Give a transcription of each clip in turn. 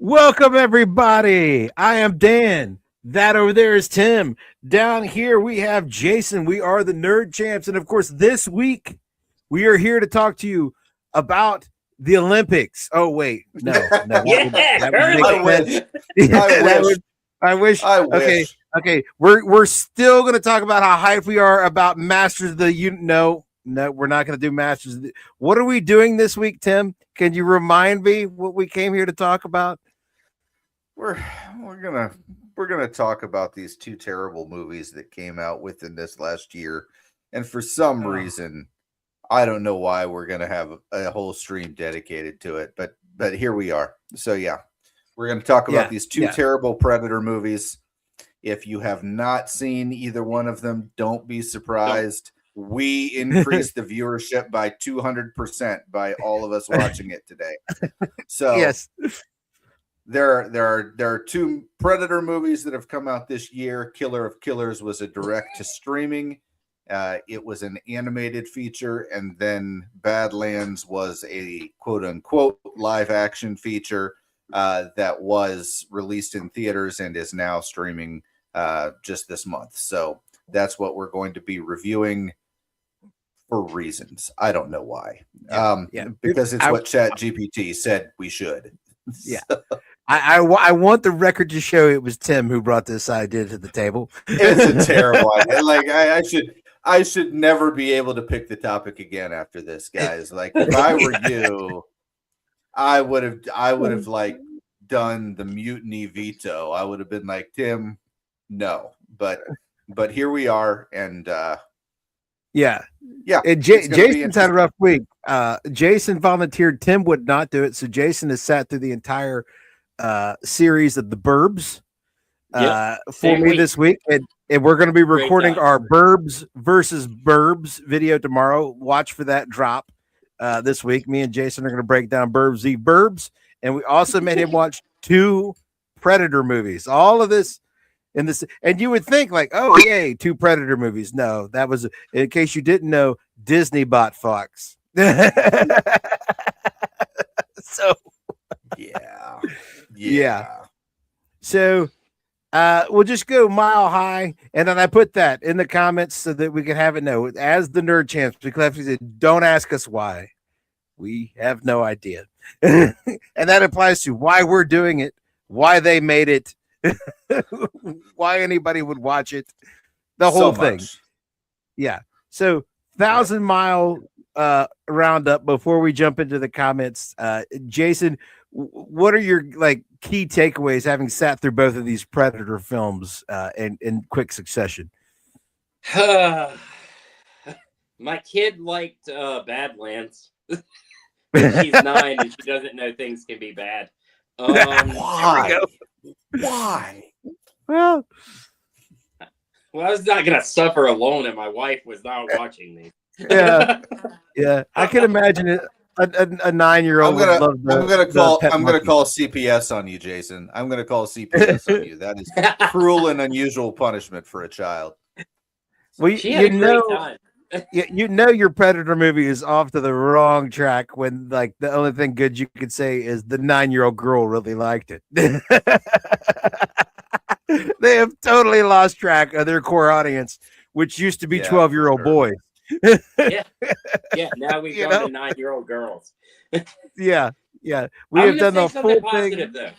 Welcome, everybody. I am Dan. That over there is Tim. Down here we have Jason. We are the Nerdchamps. And of course, this week we are here to talk to you about the Olympics. Oh, wait. No. I wish. Okay. We're still going to talk about how hyped we are about Masters of the No, we're not going to do Masters. What are we doing this week, Tim? Can you remind me what we came here to talk about? We're gonna talk about these two terrible movies that came out within this last year, and for some reason, I don't know why we're gonna have a whole stream dedicated to it, but here we are. So yeah, we're gonna talk about these two terrible Predator movies. If you have not seen either one of them, don't be surprised. We increased the viewership by 200% by all of us watching it today. So yes. There are two Predator movies that have come out this year. Killer of Killers was a direct to streaming. It was an animated feature, and then Badlands was a quote unquote live action feature that was released in theaters and is now streaming just this month. So that's what we're going to be reviewing for reasons. I don't know why. Because it's what ChatGPT said we should. Yeah. I want the record to show it was Tim who brought this idea to the table. It's a terrible idea. Like I should never be able to pick the topic again after this, guys. Like if I were you, I would have like done the mutiny veto. I would have been like, Tim, no. But here we are, and yeah. And Jason's had a rough week. Jason volunteered. Tim would not do it, so Jason has sat through the entire series of the Burbs for me this week, and we're going to be recording our Burbs versus Burbs video tomorrow. Watch for that drop this week. Me and Jason are going to break down Burbs v. Burbs, and we also made him watch two Predator movies. All of this in this, and you would think like, oh yay, two Predator movies. No, that was, in case you didn't know, Disney bought Fox. So yeah. So we'll just go mile high, and then I put that in the comments so that we can have it know as the Nerdchamps. Because said, don't ask us why. We have no idea. And that applies to why we're doing it, why they made it, why anybody would watch it, the whole thing. Yeah. So 1,000-mile roundup before we jump into the comments. Jason, what are your key takeaways having sat through both of these Predator films in quick succession? My kid liked Badlands. She's 9 and she doesn't know things can be bad. Why? Well, I was not gonna suffer alone, and my wife was not watching me. Yeah. I can imagine it. A 9-year-old. I'm gonna call CPS on you, Jason. I'm gonna call CPS on you. That is cruel and unusual punishment for a child. Well, you know your Predator movie is off to the wrong track when the only thing good you could say is the 9-year-old girl really liked it. They have totally lost track of their core audience, which used to be 12-year-old boys. Now we've gone to 9-year-old girls. Yeah. We have done the full thing. Though.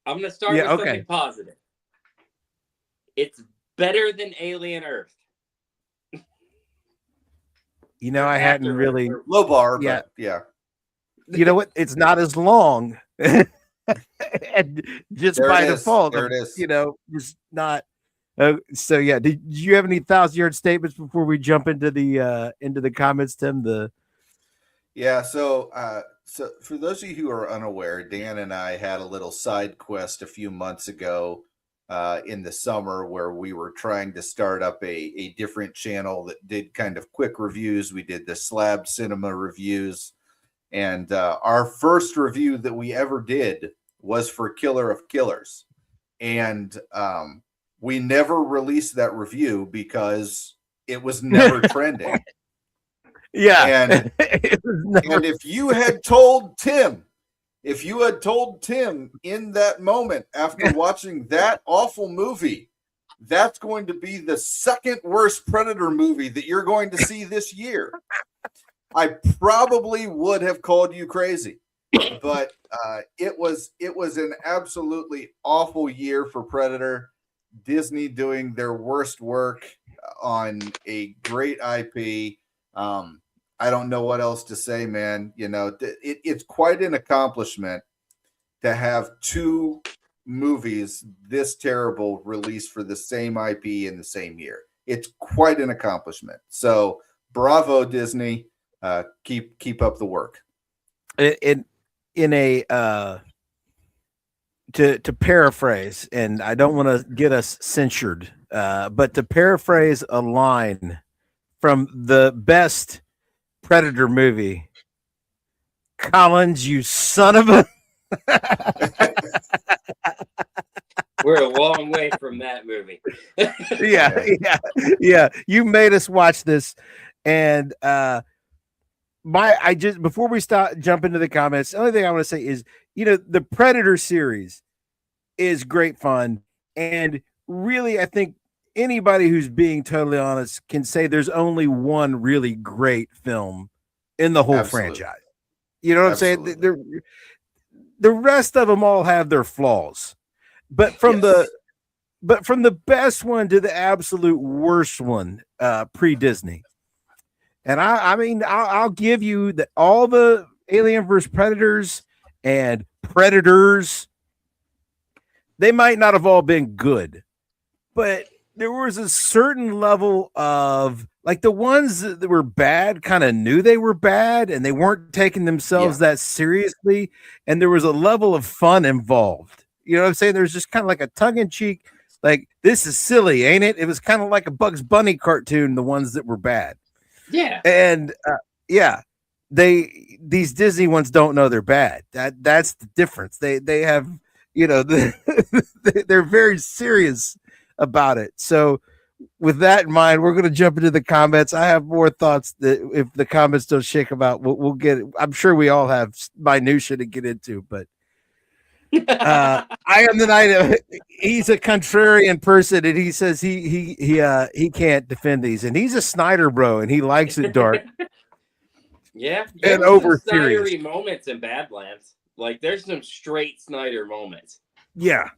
I'm going to start with something positive. It's better than Alien Earth. I hadn't really low bar, but yeah. You know what? It's not as long, and just by default, there it is. Just not. So yeah, did you have any 1,000-yard statements before we jump into the comments, Tim? So for those of you who are unaware, Dan and I had a little side quest a few months ago in the summer where we were trying to start up a different channel that did kind of quick reviews. We did the Slab Cinema reviews, and our first review that we ever did was for Killer of Killers, and we never released that review because it was never trending. Yeah. And if you had told Tim If you had told Tim in that moment after watching that awful movie, that's going to be the second worst Predator movie that you're going to see this year, I probably would have called you crazy. But it was an absolutely awful year for Predator. Disney doing their worst work on a great IP. I don't know what else to say, man. You know, it's quite an accomplishment to have two movies this terrible released for the same IP in the same year. It's quite an accomplishment. So bravo, Disney. Keep up the work. In a to paraphrase, and I don't want to get us censured, but to paraphrase a line from the best Predator movie, Collins, you son of a. We're a long way from that movie. Yeah. You made us watch this, and before we jump into the comments, the only thing I want to say is, the Predator series is great fun, and really, I think anybody who's being totally honest can say there's only one really great film in the whole franchise. You know what I'm saying? The rest of them all have their flaws, but from the best one to the absolute worst one, pre-Disney. And I'll give you that all the Alien vs. Predators and Predators, they might not have all been good, but there was a certain level of, like, the ones that were bad kind of knew they were bad and they weren't taking themselves that seriously. And there was a level of fun involved. You know what I'm saying? There's just kind of like a tongue-in-cheek, like, this is silly, ain't it? It was kind of like a Bugs Bunny cartoon, the ones that were bad. Yeah. And these Disney ones don't know they're bad. That's the difference. They have, they're very serious about it. So with that in mind, we're going to jump into the comments. I have more thoughts that if the comments don't shake about, we'll get it. I'm sure we all have minutia to get into, but I am the night. He's a contrarian person, and he says he can't defend these, and he's a Snyder bro, and he likes it dark. Yeah, and over serious moments in Badlands. Like, there's some straight Snyder moments. Yeah,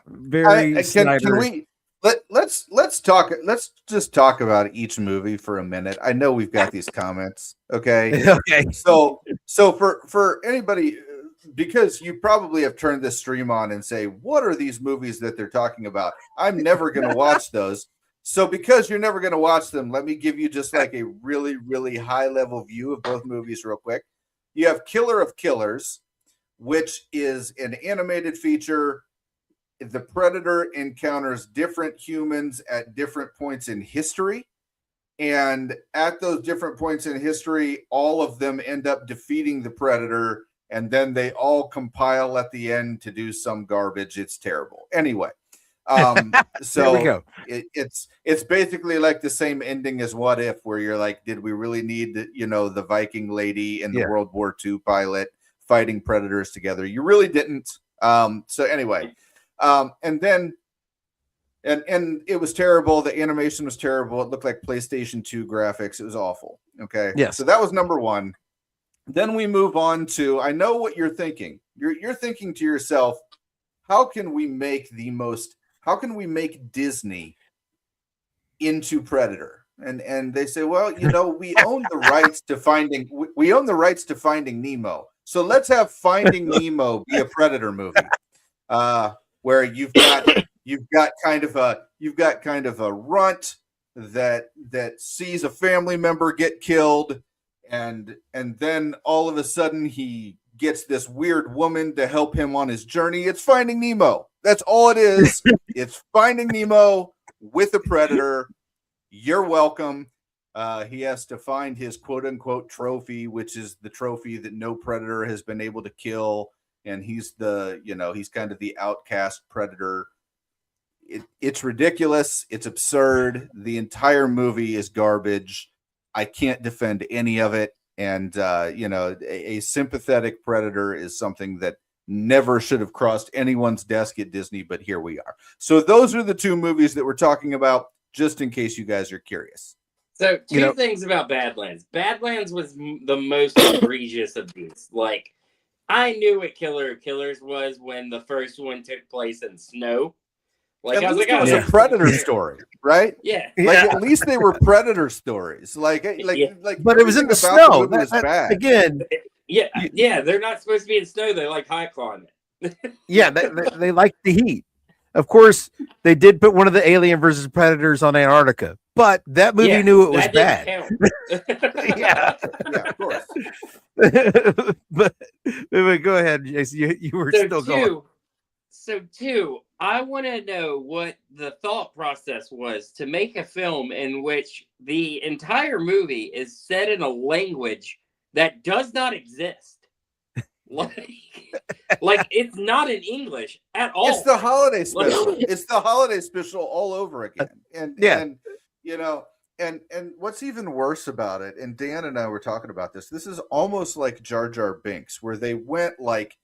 very. Can we let's talk? Let's just talk about each movie for a minute. I know we've got these comments. Okay. Okay. So for anybody, because you probably have turned this stream on and say, what are these movies that they're talking about? I'm never going to watch those. So because you're never going to watch them, let me give you just like a really, really high level view of both movies real quick. You have Killer of Killers, which is an animated feature. The Predator encounters different humans at different points in history. And at those different points in history, all of them end up defeating the Predator. And then they all compile at the end to do some garbage. It's terrible. Anyway, so there we go. It's basically like the same ending as What If, where you're like, did we really need the Viking lady and the World War II pilot fighting predators together? You really didn't. So anyway, and then and it was terrible. The animation was terrible. It looked like PlayStation 2 graphics. It was awful. Okay. Yes. So that was number one. Then we move on to, I know what you're thinking. You're thinking to yourself, how can we make Disney into Predator? And they say, well, we own the rights to Finding Nemo. So let's have Finding Nemo be a Predator movie. Where you've got kind of a runt that sees a family member get killed. And then all of a sudden he gets this weird woman to help him on his journey. It's Finding Nemo. That's all it is. It's Finding Nemo with a predator. You're welcome. He has to find his quote unquote trophy, which is the trophy that no predator has been able to kill. And he's he's kind of the outcast predator. It's ridiculous. It's absurd. The entire movie is garbage. I can't defend any of it. And a sympathetic predator is something that never should have crossed anyone's desk at Disney, but here we are. So those are the two movies that we're talking about, just in case you guys are curious. So two things about Badlands. Badlands was the most egregious of these. Like, I knew what Killer of Killers was when the first one took place in snow. Like, at least it was a predator story, right? Yeah. Like, at least they were predator stories. Like, but it was in the snow. That, again. Yeah, they're not supposed to be in snow. They're like high climate. Yeah, they like the heat. Of course, they did put one of the Alien versus Predators on Antarctica, but that movie knew it was bad. Yeah, of course. but go ahead, Jason. You were still going. So, I want to know what the thought process was to make a film in which the entire movie is set in a language that does not exist. Like it's not in English at all. It's the holiday special. It's the holiday special all over again. And what's even worse about it, and Dan and I were talking about this, this is almost like Jar Jar Binks, where they went like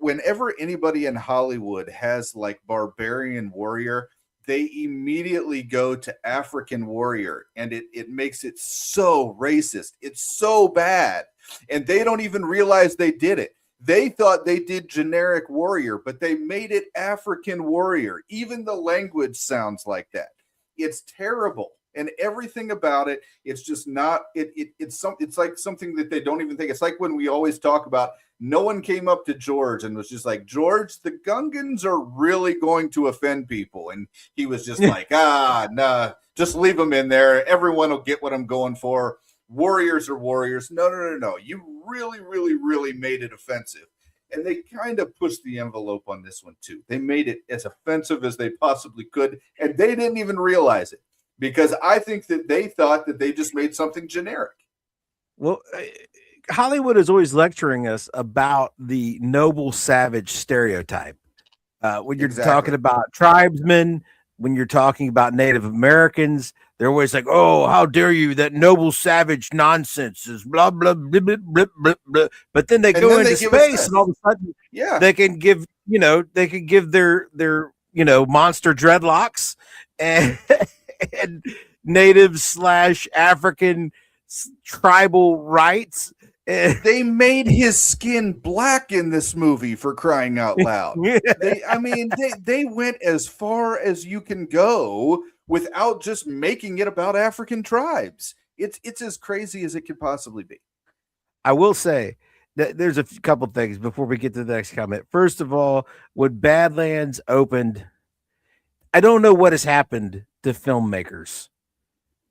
whenever anybody in Hollywood has like barbarian warrior, they immediately go to African warrior, and it makes it so racist. It's so bad. And they don't even realize they did it. They thought they did generic warrior, but they made it African warrior. Even the language sounds like that. It's terrible. And everything about it, it's just not, it's like something that they don't even think. It's like when we always talk about, no one came up to George and was just like, George, the Gungans are really going to offend people. And he was just like, nah, just leave them in there. Everyone will get what I'm going for. Warriors are warriors. No. You really, really, really made it offensive. And they kind of pushed the envelope on this one too. They made it as offensive as they possibly could. And they didn't even realize it, because I think that they thought that they just made something generic. Well, Hollywood is always lecturing us about the noble savage stereotype. When you're talking about tribesmen, when you're talking about Native Americans, they're always like, "Oh, how dare you? That noble savage nonsense is blah blah blah blah blah blah." blah. But then they go into space, and all of a sudden, they can give their monster dreadlocks and native / African tribal rights. They made his skin black in this movie, for crying out loud. They went as far as you can go without just making it about African tribes. It's as crazy as it could possibly be. I will say that there's a couple things before we get to the next comment. First of all, when Badlands opened, I don't know what has happened to filmmakers.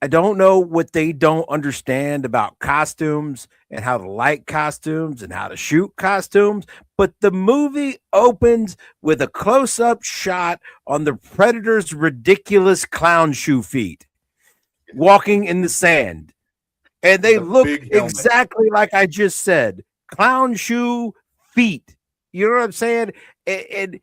I don't know what they don't understand about costumes and how to light costumes and how to shoot costumes. But the movie opens with a close-up shot on the Predator's ridiculous clown shoe feet walking in the sand. And they look exactly like I just said. Clown shoe feet. You know what I'm saying? And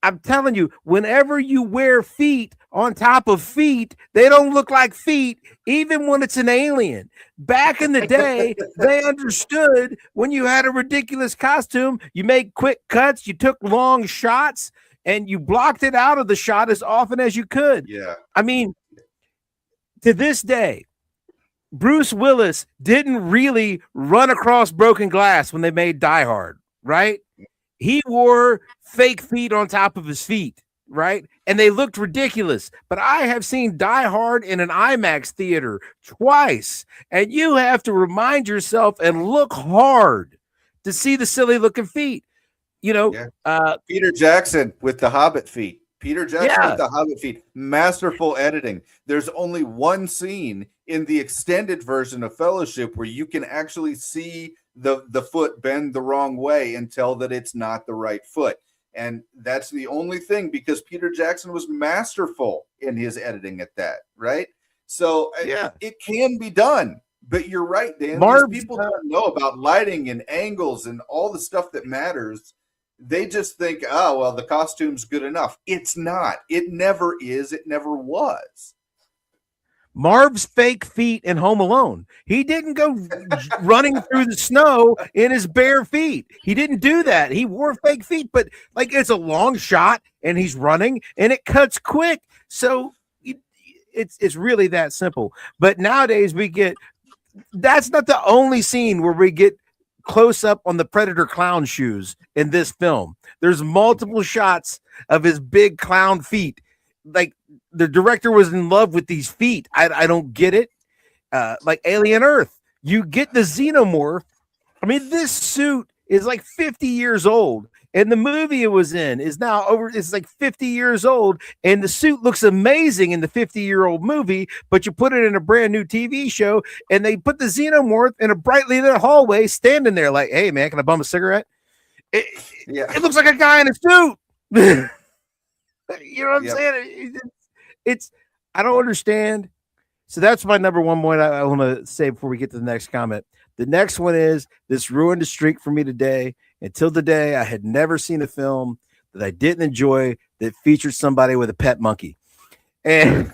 I'm telling you, whenever you wear feet on top of feet, they don't look like feet, even when it's an alien. Back in the day, they understood when you had a ridiculous costume, you made quick cuts, you took long shots, and you blocked it out of the shot as often as you could. Yeah. I mean, to this day, Bruce Willis didn't really run across broken glass when they made Die Hard, right? He wore fake feet on top of his feet, right? And they looked ridiculous. But I have seen Die Hard in an IMAX theater twice. And you have to remind yourself and look hard to see the silly looking feet. Peter Jackson with the Hobbit feet. With the Hobbit feet. Masterful editing. There's only one scene in the extended version of Fellowship where you can actually see the foot bend the wrong way and tell that it's not the right foot. And that's the only thing, because Peter Jackson was masterful in his editing at that, right? So it can be done. But you're right, Dan. These people don't know about lighting and angles and all the stuff that matters. They just think, the costume's good enough. It's not. It never is. It never was. Marv's fake feet in Home Alone. He didn't go running through the snow in his bare feet. He didn't do that. He wore fake feet, but like it's a long shot and he's running and it cuts quick. So it's really that simple. But nowadays we get that's not the only scene where we get close up on the Predator clown shoes in this film. There's multiple shots of his big clown feet. Like the director was in love with these feet. I don't get it. Like Alien Earth, you get the xenomorph. I mean, this suit is like 50 years old, and the movie it was in is now over. It's like 50 years old, and the suit looks amazing in the 50-year-old movie. But you put it in a brand new TV show, and they put the xenomorph in a brightly lit hallway, standing there like, "Hey, man, can I bum a cigarette?" It looks like a guy in a suit. You know what I'm saying? It's I don't understand. So that's my number one point I want to say before we get to the next comment. The next one is this ruined a streak for me today. Until today, I had never seen a film that I didn't enjoy that featured somebody with a pet monkey. And,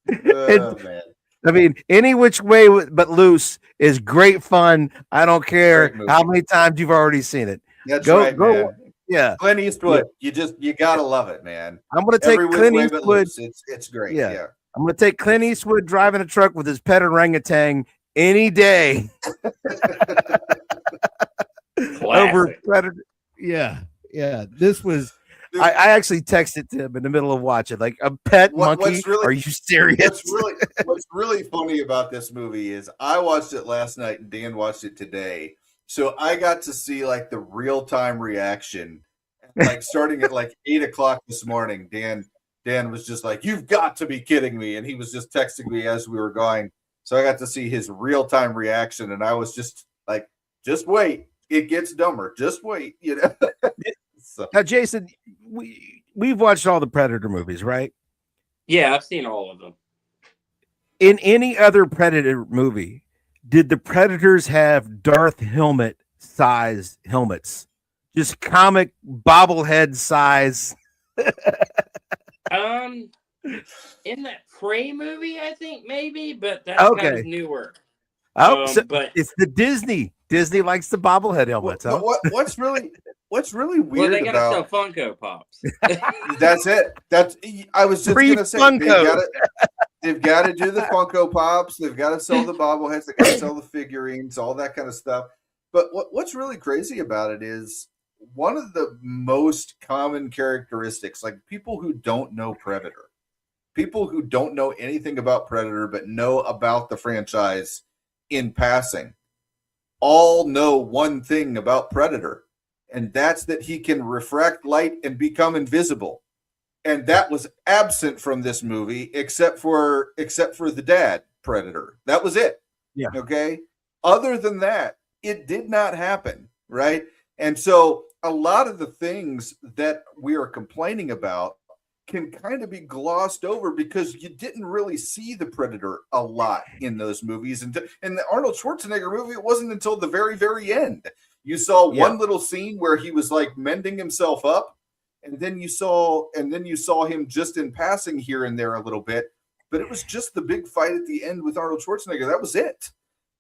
man. I mean, Any Which Way But Loose is great fun. I don't care how many times you've already seen it. That's right, man. Yeah, Clint Eastwood. Yeah. You gotta love it, man. I'm gonna take Clint Eastwood. It's great. Yeah. I'm gonna take Clint Eastwood driving a truck with his pet orangutan any day over Predator. Yeah. This was. Dude, I actually texted to him in the middle of watching, like a pet monkey. Are you serious? What's really funny about this movie is I watched it last night and Dan watched it today. So I got to see like the real-time reaction, like starting at like 8:00 this morning. Dan was just like, "You've got to be kidding me," and he was just texting me as we were going. So I got to see his real-time reaction, and I was just like, "Just wait, it gets dumber. Just wait," you know. So. Now, Jason, we've watched all the Predator movies, right? Yeah, I've seen all of them. In any other Predator movie, did the Predators have Darth helmet size helmets? Just comic bobblehead size. In that Prey movie, I think maybe, but that's kind of newer. So but it's the Disney. Disney likes the bobblehead helmets. What's really weird? Well, they gotta sell Funko Pops. That's it. I was just gonna say they've got to do the Funko Pops. They've got to sell the bobbleheads. They got to sell the figurines, all that kind of stuff. But what's really crazy about it is one of the most common characteristics, like people who don't know Predator, people who don't know anything about Predator but know about the franchise in passing, all know one thing about Predator, and that's that he can refract light and become invisible. And that was absent from this movie, except for the dad Predator. That was it. Yeah. Okay. Other than that, it did not happen. Right. And so a lot of the things that we are complaining about can kind of be glossed over because you didn't really see the Predator a lot in those movies. And in the Arnold Schwarzenegger movie, it wasn't until the very, very end. You saw one little scene where he was like mending himself up. And then you saw him just in passing here and there a little bit, but it was just the big fight at the end with Arnold Schwarzenegger. That was it.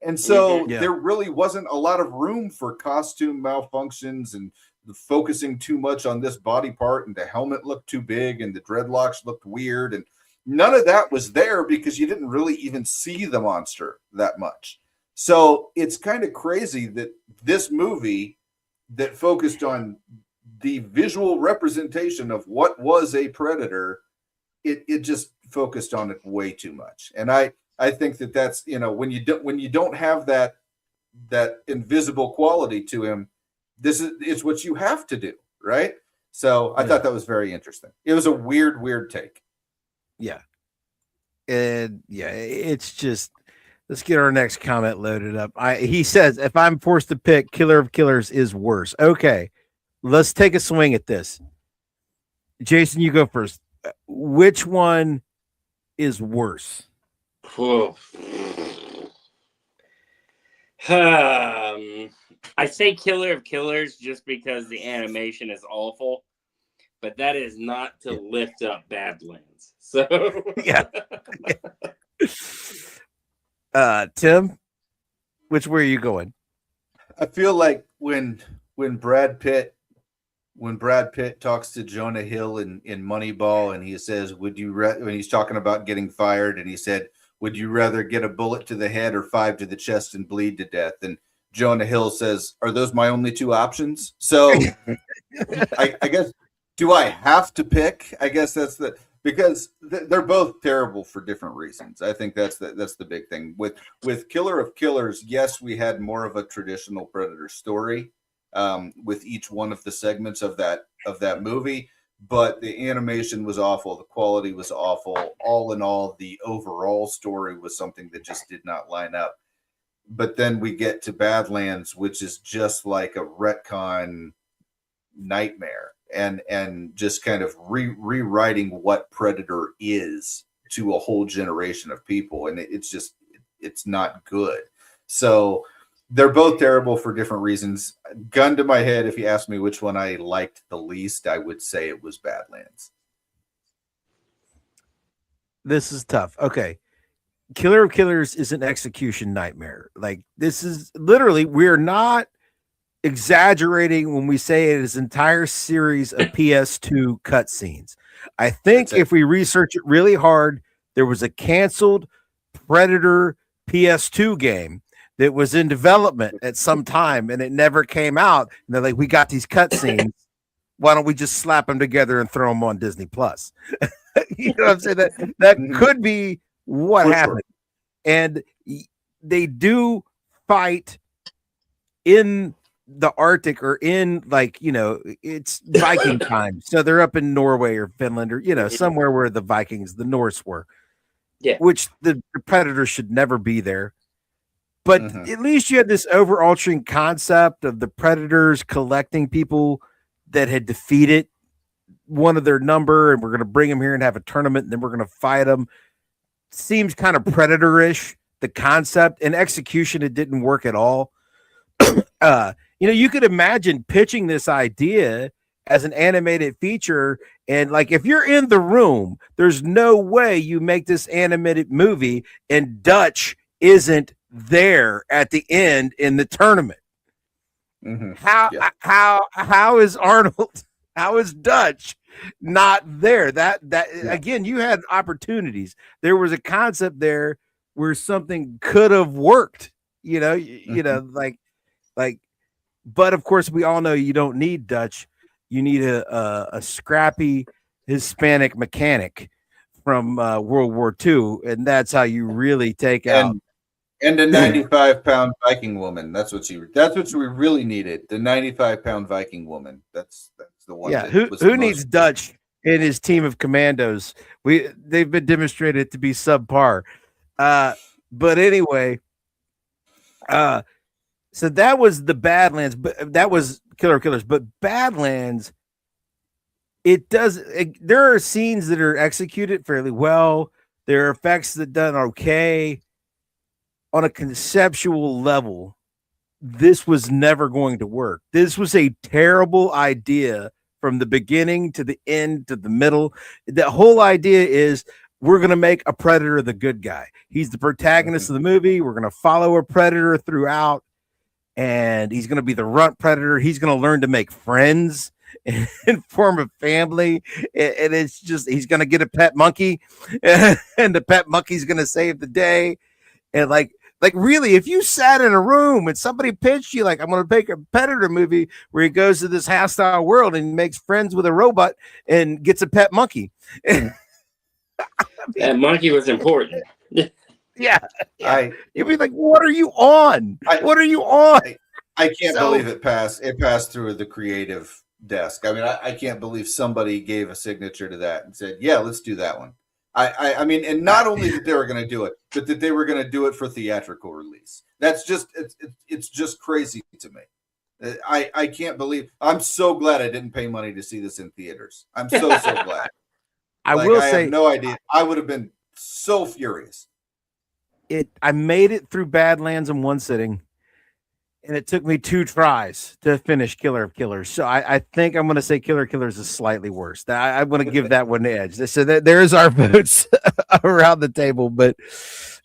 And so there really wasn't a lot of room for costume malfunctions and focusing too much on this body part, and the helmet looked too big and the dreadlocks looked weird. And none of that was there because you didn't really even see the monster that much. So it's kind of crazy that this movie that focused on the visual representation of what was a Predator, it just focused on it way too much. And I think that's, when you don't have that invisible quality to him, it's what you have to do, right? So I thought that was very interesting. It was a weird take. Yeah. And it's just, let's get our next comment loaded up. He says, if I'm forced to pick, Killer of Killers is worse. Okay. Let's take a swing at this. Jason, you go first. Which one is worse? I say Killer of Killers just because the animation is awful. but that is not to lift up Badlands. So yeah. Tim, which way are you going? I feel like when Brad Pitt talks to Jonah Hill in Moneyball, and he says, "Would you when he's talking about getting fired, and he said, "Would you rather get a bullet to the head or 5 to the chest and bleed to death?" And Jonah Hill says, "Are those my only 2 options?" So I guess, do I have to pick? I guess that's because they're both terrible for different reasons. I think that's the big thing with Killer of Killers. Yes, we had more of a traditional Predator story with each one of the segments of that movie, but the animation was awful, the quality was awful. All in all, the overall story was something that just did not line up. But then we get to Badlands, which is just like a retcon nightmare, and just kind of rewriting what Predator is to a whole generation of people, and it's not good. So they're both terrible for different reasons. Gun to my head, if you ask me which one I liked the least, I would say it was Badlands. This is tough. Okay. Killer of Killers is an execution nightmare. Like, this is literally, we're not exaggerating when we say it is an entire series of PS2 cutscenes. I think if we research it really hard, there was a canceled Predator PS2 game that was in development at some time, and it never came out. And they're like, we got these cutscenes. Why don't we just slap them together and throw them on Disney Plus? You know what I'm saying? That could be what happened. And they do fight in the Arctic, or in, like, you know, it's Viking time. So they're up in Norway or Finland, or, you know, somewhere where the Vikings, the Norse were. Yeah. Which the Predator should never be there. But at least you had this overarching concept of the Predators collecting people that had defeated one of their number, and we're going to bring them here and have a tournament, and then we're going to fight them. Seems kind of Predator-ish, the concept. And execution, it didn't work at all. You know, you could imagine pitching this idea as an animated feature, and like, if you're in the room, there's no way you make this animated movie and Dutch isn't there at the end in the tournament. How is Arnold, how is Dutch not there? That again, you had opportunities. There was a concept there where something could have worked, you know, you know, like, but of course we all know you don't need Dutch. You need a scrappy Hispanic mechanic from World War II, and that's how you really take out. And a 95-pound Viking woman. That's what we really needed. The 95-pound Viking woman. That's the one. Yeah, who needs Dutch in his team of commandos? They've been demonstrated to be subpar. But anyway, so that was the Badlands, but that was Killer of Killers. But Badlands, there are scenes that are executed fairly well. There are effects that done okay. On a conceptual level, this was never going to work. This was a terrible idea from the beginning to the end to the middle. The whole idea is, we're going to make a Predator the good guy. He's the protagonist of the movie. We're going to follow a Predator throughout, and he's going to be the runt Predator. He's going to learn to make friends and form a family. And it's just, he's going to get a pet monkey, and the pet monkey's going to save the day. And like really, if you sat in a room and somebody pitched you, like, I'm going to make a Predator movie where he goes to this hostile world and makes friends with a robot and gets a pet monkey. That monkey was important. Yeah. You'd be like, what are you on? What are you on? I can't believe it passed through the creative desk. I mean, I can't believe somebody gave a signature to that and said, yeah, let's do that one. I mean, and not only that they were going to do it, but that they were going to do it for theatrical release. That's just, it's just crazy to me. I can't believe, I'm so glad I didn't pay money to see this in theaters. I'm so glad. I will say, I have no idea. I would have been so furious. I made it through Badlands in one sitting. and it took me 2 tries to finish Killer of Killers. So I think I'm going to say Killer of Killers is slightly worse. I'm going to give that one the edge. So there's our votes around the table, but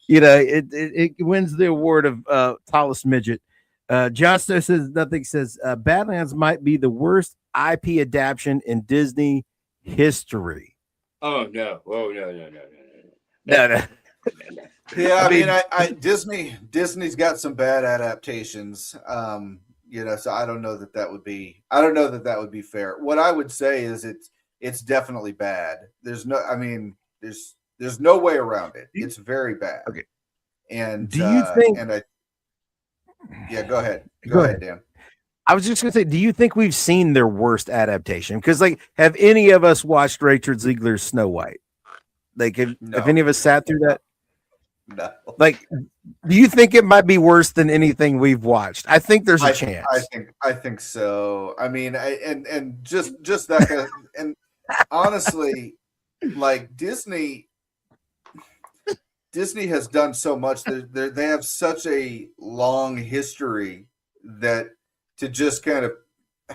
it wins the award of tallest midget. Josto says nothing. Says Badlands might be the worst IP adaptation in Disney history. Oh no! No. Yeah, I mean, Disney's got some bad adaptations. So I don't know that would be fair. What I would say is it's definitely bad. There's no way around it. It's very bad. Okay. And do you think? Yeah, go ahead. Go ahead, Dan. I was just gonna say, do you think we've seen their worst adaptation? Because have any of us watched Richard Ziegler's Snow White? Have any of us sat through that? No. Do you think it might be worse than anything we've watched? I think there's a chance. I think so. I mean, and just that kind of, and honestly, Disney has done so much. They have such a long history that to just kind of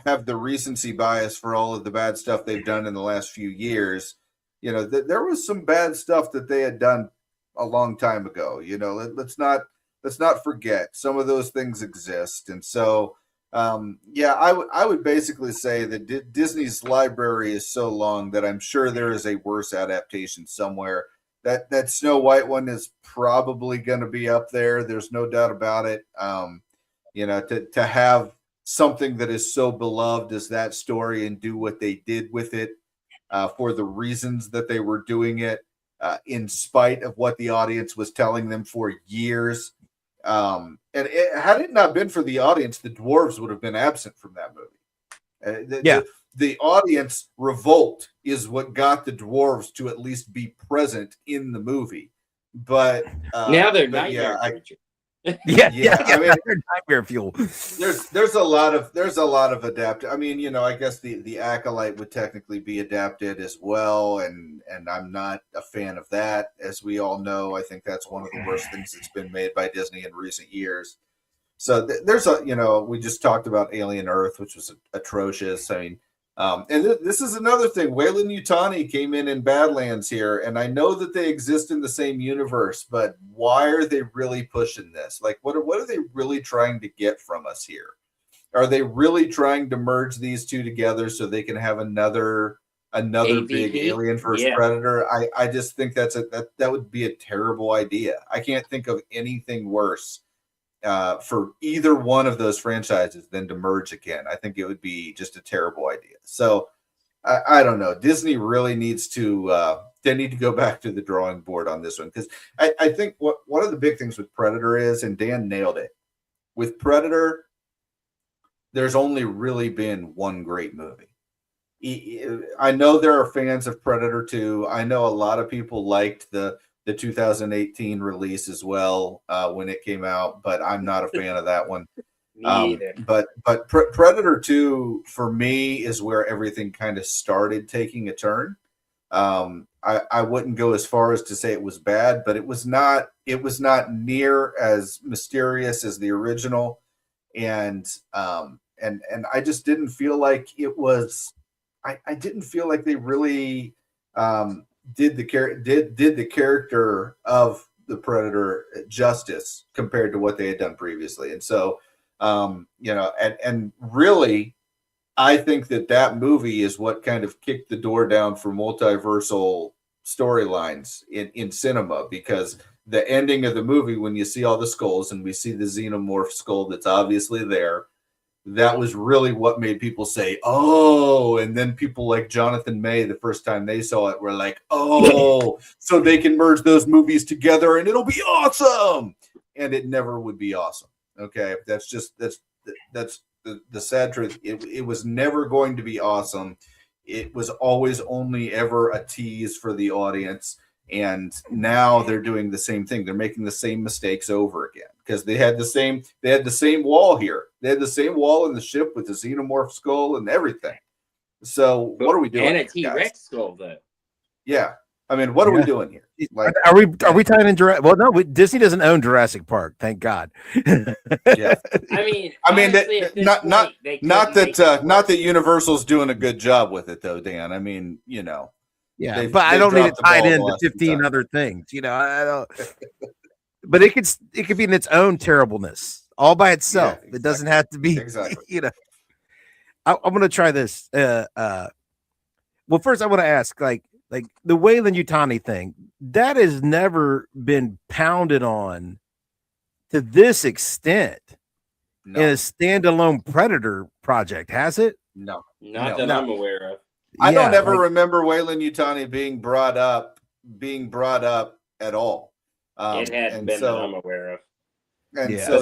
have the recency bias for all of the bad stuff they've done in the last few years. There was some bad stuff that they had done a long time ago. Let's not forget some of those things exist. And so, I would basically say that Disney's library is so long that I'm sure there is a worse adaptation somewhere. That Snow White one is probably going to be up there. There's no doubt about it. To have something that is so beloved as that story and do what they did with it for the reasons that they were doing it, in spite of what the audience was telling them for years. And had it not been for the audience, the dwarves would have been absent from that movie. The audience revolt is what got the dwarves to at least be present in the movie. But now they're nightmare creatures. I mean, nightmare fuel. There's a lot of adapt. I mean, I guess the Acolyte would technically be adapted as well, and I'm not a fan of that, as we all know. I think that's one of the worst things that's been made by Disney in recent years. So there's we just talked about Alien Earth, which was atrocious. I mean, and this is another thing. Weyland-Yutani came in Badlands here, and I know that they exist in the same universe, but why are they really pushing this? What are they really trying to get from us here? Are they really trying to merge these two together so they can have another big Alien versus Predator? I just think that would be a terrible idea. I can't think of anything worse for either one of those franchises than to merge again. I think it would be just a terrible idea. So I don't know. Disney really needs to they need to go back to the drawing board on this one, because I think one of the big things with Predator is, and Dan nailed it, with Predator, there's only really been one great movie. I know there are fans of Predator 2. I know a lot of people liked the 2018 release as well when it came out, but I'm not a fan of that one. Me either. But Predator 2 for me is where everything kind of started taking a turn. I wouldn't go as far as to say it was bad, but it was not near as mysterious as the original, and I just didn't feel like it was. I didn't feel like they really did the character of the Predator justice compared to what they had done previously. And so, and really, I think that movie is what kind of kicked the door down for multiversal storylines in cinema, because the ending of the movie, when you see all the skulls and we see the xenomorph skull that's obviously there, that was really what made people say, oh, and then people like Jonathan May, the first time they saw it, were like, oh, so they can merge those movies together and it'll be awesome. And it never would be awesome. Okay. That's the sad truth. It was never going to be awesome. It was always only ever a tease for the audience. And now they're doing the same thing. They're making the same mistakes over again, because they had the same wall here. They had the same wall in the ship with the xenomorph skull and everything. So what are we doing? And a T-Rex skull, though. Yeah. I mean, what are we doing here? Like, are we tying in Jurassic? Well, no, Disney doesn't own Jurassic Park, thank God. Yeah. I mean, honestly, not that Universal's doing a good job with it, though, Dan. I mean, yeah, but I don't need it tied into 15 other things. I don't. But it could be in its own terribleness all by itself. Yeah, exactly. It doesn't have to be. Exactly. I'm going to try this. Well, first I want to ask, like the Weyland-Yutani thing, that has never been pounded on to this extent in a standalone Predator project, has it? No, not that I'm aware of. I don't ever remember Weyland-Yutani being brought up at all. It hadn't been that I'm aware of. And so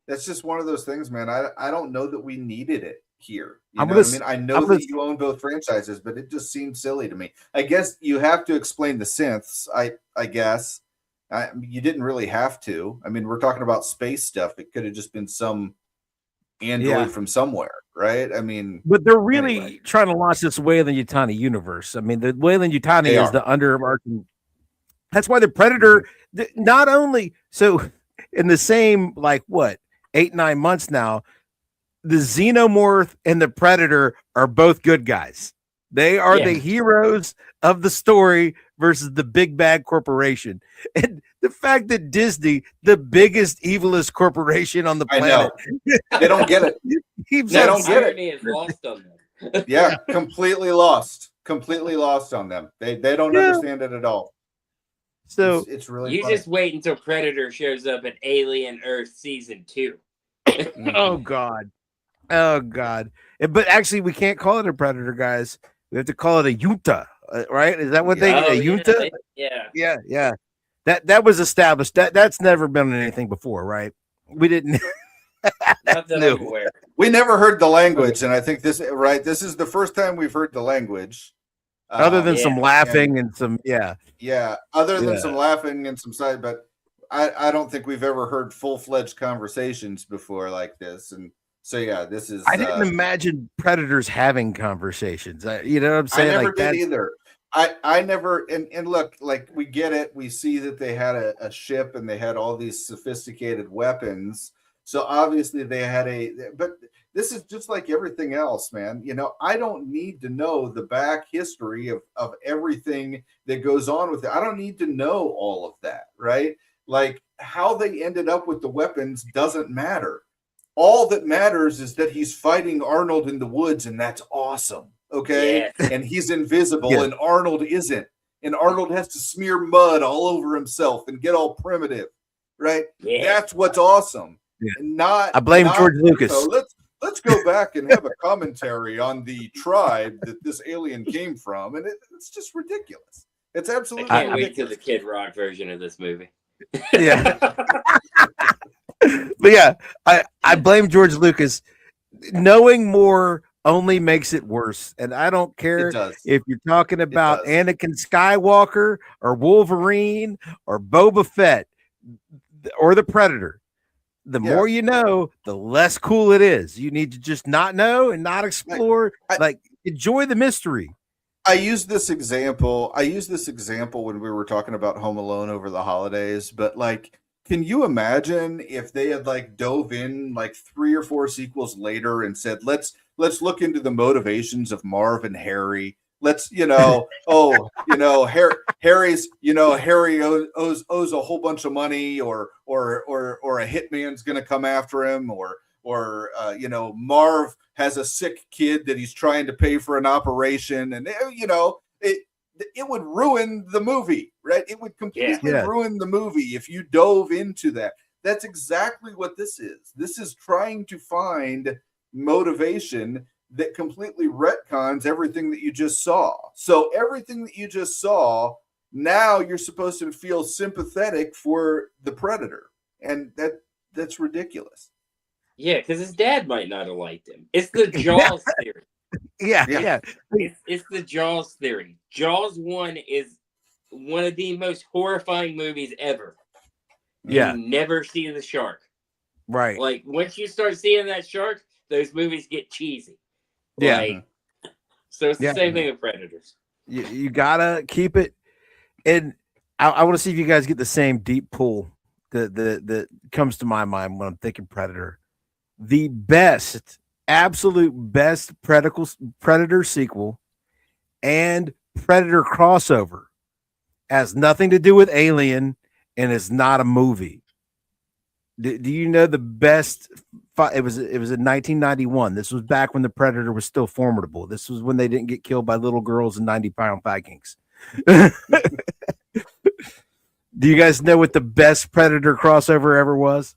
that's just one of those things, man. I don't know that we needed it here. I know that you own both franchises, but it just seems silly to me. I guess you have to explain the synths. I guess you didn't really have to. I mean, we're talking about space stuff. It could have just been some android from somewhere, right? I mean, but they're really trying to launch this Weyland-Yutani universe. I mean, the Weyland-Yutani is the underarching. That's why the Predator, not only so in the same 8-9 months now, the Xenomorph and the Predator are both good guys. They are the heroes of the story versus the big bad corporation. And the fact that Disney, the biggest, evilest corporation on the planet, they don't get it. They don't get it. Is lost on them. Yeah, completely lost on them. They don't understand it at all. So it's really you funny. Just wait until Predator shows up in Alien Earth season 2. Oh God. But actually, we can't call it a Predator, guys. We have to call it a Utah, right? Is that what a Utah? Yeah. That was established. That's never been anything before, right? We didn't. We never heard the language, and I think this is the first time we've heard the language. Other than some laughing and some other than some laughing and some side, but I don't think we've ever heard full-fledged conversations before like this. And so this is. I didn't imagine predators having conversations. You know what I'm saying? I never did either. I never and look, like, we get it. We see that they had a ship and they had all these sophisticated weapons. So obviously they had but this is just like everything else, man. I don't need to know the back history of everything that goes on with it. I don't need to know all of that, right? Like, how they ended up with the weapons doesn't matter. All that matters is that he's fighting Arnold in the woods, and that's awesome. Okay. Yeah. And he's invisible and Arnold isn't. And Arnold has to smear mud all over himself and get all primitive. Right? Yeah. That's what's awesome. Yeah. I blame George Lucas. Let's go back and have a commentary on the tribe that this alien came from. And it's just ridiculous. It's absolutely I can't wait till the Kid Rock version of this movie. Yeah. But I blame George Lucas. Knowing more only makes it worse. And I don't care if you're talking about Anakin Skywalker or Wolverine or Boba Fett or the Predator. The more you know, the less cool it is. You need to just not know and not explore. Enjoy the mystery. I use this example when we were talking about Home Alone over the holidays, but can you imagine if they had dove in 3 or 4 sequels later and said, let's look into the motivations of Marv and Harry. Let's, Harry's, Harry owes a whole bunch of money, or a hitman's going to come after him, or Marv has a sick kid that he's trying to pay for an operation, and it would ruin the movie, right? It would completely ruin the movie if you dove into that. That's exactly what this is. This is trying to find motivation that completely retcons everything that you just saw. So everything that you just saw, now you're supposed to feel sympathetic for the Predator. And that's ridiculous. Yeah, because his dad might not have liked him. It's the Jaws theory. Yeah. It's the Jaws theory. Jaws 1 is one of the most horrifying movies ever. Yeah. You never see the shark. Right. Once you start seeing that shark, those movies get cheesy. Yeah. So it's the same thing with predators. You gotta keep it. And I want to see if you guys get the same deep pull that comes to my mind when I'm thinking Predator. The best, absolute best Predator sequel and Predator crossover has nothing to do with Alien and is not a movie. Do you know the best? It was in 1991. This was back when the Predator was still formidable. This was when they didn't get killed by little girls and 90-pound Vikings. Do you guys know what the best Predator crossover ever was?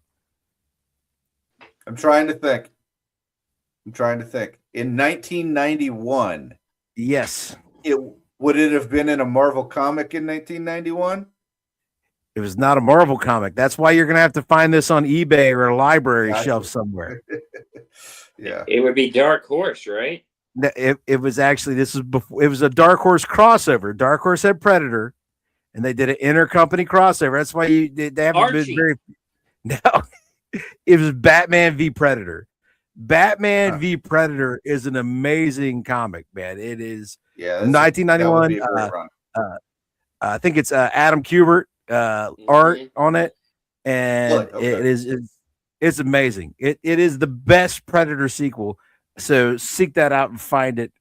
I'm trying to think. In 1991. Yes. Would it have been in a Marvel comic in 1991? It was not a Marvel comic. That's why you're going to have to find this on eBay or a library shelf somewhere. Yeah. It would be Dark Horse, right? It was actually, this was before, it was a Dark Horse crossover. Dark Horse had Predator, and they did an intercompany crossover. That's why they haven't been very. No, it was Batman v Predator. Batman v Predator is an amazing comic, man. It is 1991. I think it's Adam Kubert art on it, and it's amazing. It is the best Predator sequel. So seek that out and find it.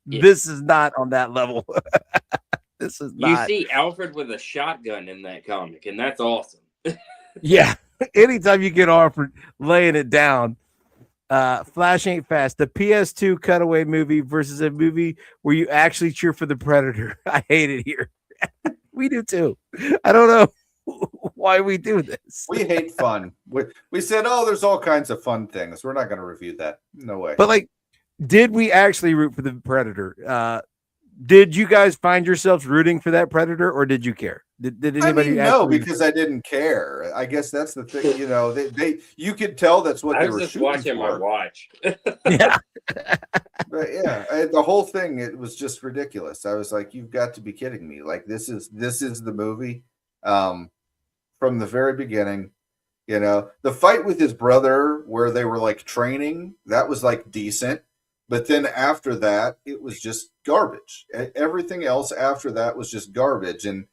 This is not on that level. This is not. You see Alfred with a shotgun in that comic, and that's awesome. Yeah. Anytime you get Alfred laying it down. Flash Ain't Fast, the PS2 cutaway movie versus a movie where you actually cheer for the Predator. I hate it here. We do too. I don't know why we do this. We hate fun. We said, oh, there's all kinds of fun things. We're not going to review that. No way. But did we actually root for the Predator? Did you guys find yourselves rooting for that Predator, or did you care? Did anybody? No, because I didn't care. I guess that's the thing. You know, you could tell that's what they were shooting watching for. my watch. Yeah, but yeah, the whole thing, it was just ridiculous. I was like, "You've got to be kidding me!" Like this is the movie from the very beginning. You know, the fight with his brother, where they were like training, that was like decent. But then after that, it was just garbage. Everything else after that was just garbage. And,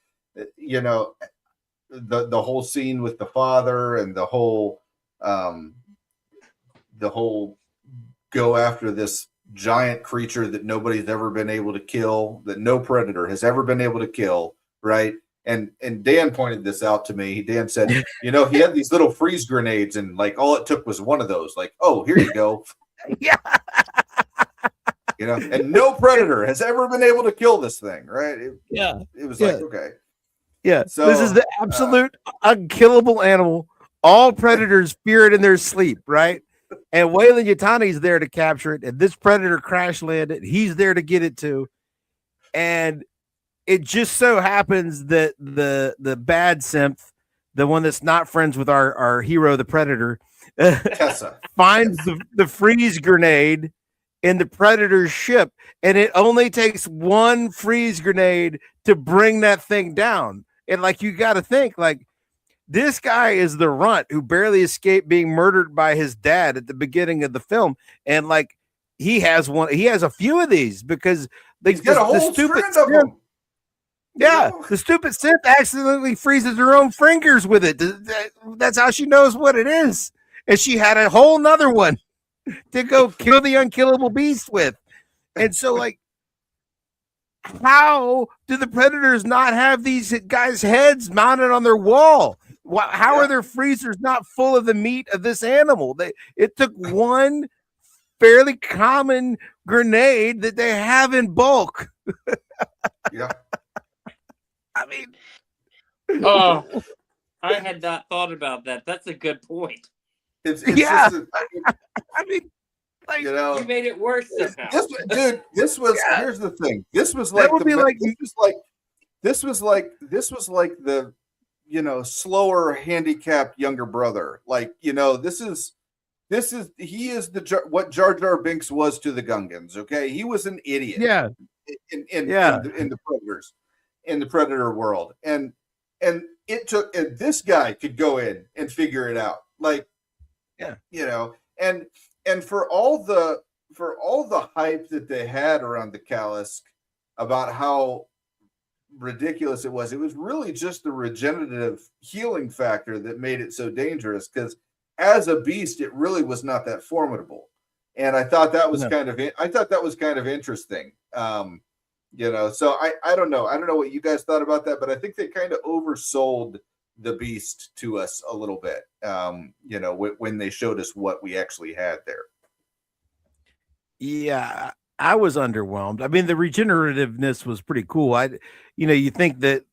you know, the whole scene with the father and the whole go after this giant creature that nobody's ever been able to kill, that no Predator has ever been able to kill, right? And Dan pointed this out to me. Dan said, you know, he had these little freeze grenades, and like all it took was one of those. Like, oh, here you go. Yeah. You know, and no Predator has ever been able to kill this thing, right? It was like, okay. Yeah. So this is the absolute unkillable animal. All Predators fear it in their sleep, right? And Weyland-Yutani is there to capture it, and this Predator crash landed. He's there to get it too. And it just so happens that the bad synth, the one that's not friends with our hero, the Predator, Tessa, finds the freeze grenade in the Predator's ship, and it only takes one freeze grenade to bring that thing down. And like, you got to think, like, this guy is the runt who barely escaped being murdered by his dad at the beginning of the film, and like, he has a few of these because he's got a whole stupid of them. Yeah, the stupid synth accidentally freezes her own fingers with it. That's how she knows what it is. And she had a whole nother one to go kill the unkillable beast with. And so, like, how do the Predators not have these guys' heads mounted on their wall? How are their freezers not full of the meat of this animal? It took one fairly common grenade that they have in bulk. Yeah. I mean, oh, I had not thought about that. That's a good point. It's just I mean, like, you know, you made it worse somehow. This was here's the thing. This was like this was like the, you know, slower, handicapped younger brother. Like, you know, he is what Jar Jar Binks was to the Gungans. Okay, he was an idiot. Yeah, in the Predators, in the Predator world, and it took, and this guy could go in and figure it out. Like, yeah, you know, and for all the for all the hype that they had around the Callisk about how ridiculous it was really just the regenerative healing factor that made it so dangerous, because as a beast it really was not that formidable. And I thought that was kind of interesting. So I don't know what you guys thought about that, but I think they kind of oversold the beast to us a little bit, when they showed us what we actually had there. Yeah, I was underwhelmed. I mean, the regenerativeness was pretty cool. You think that,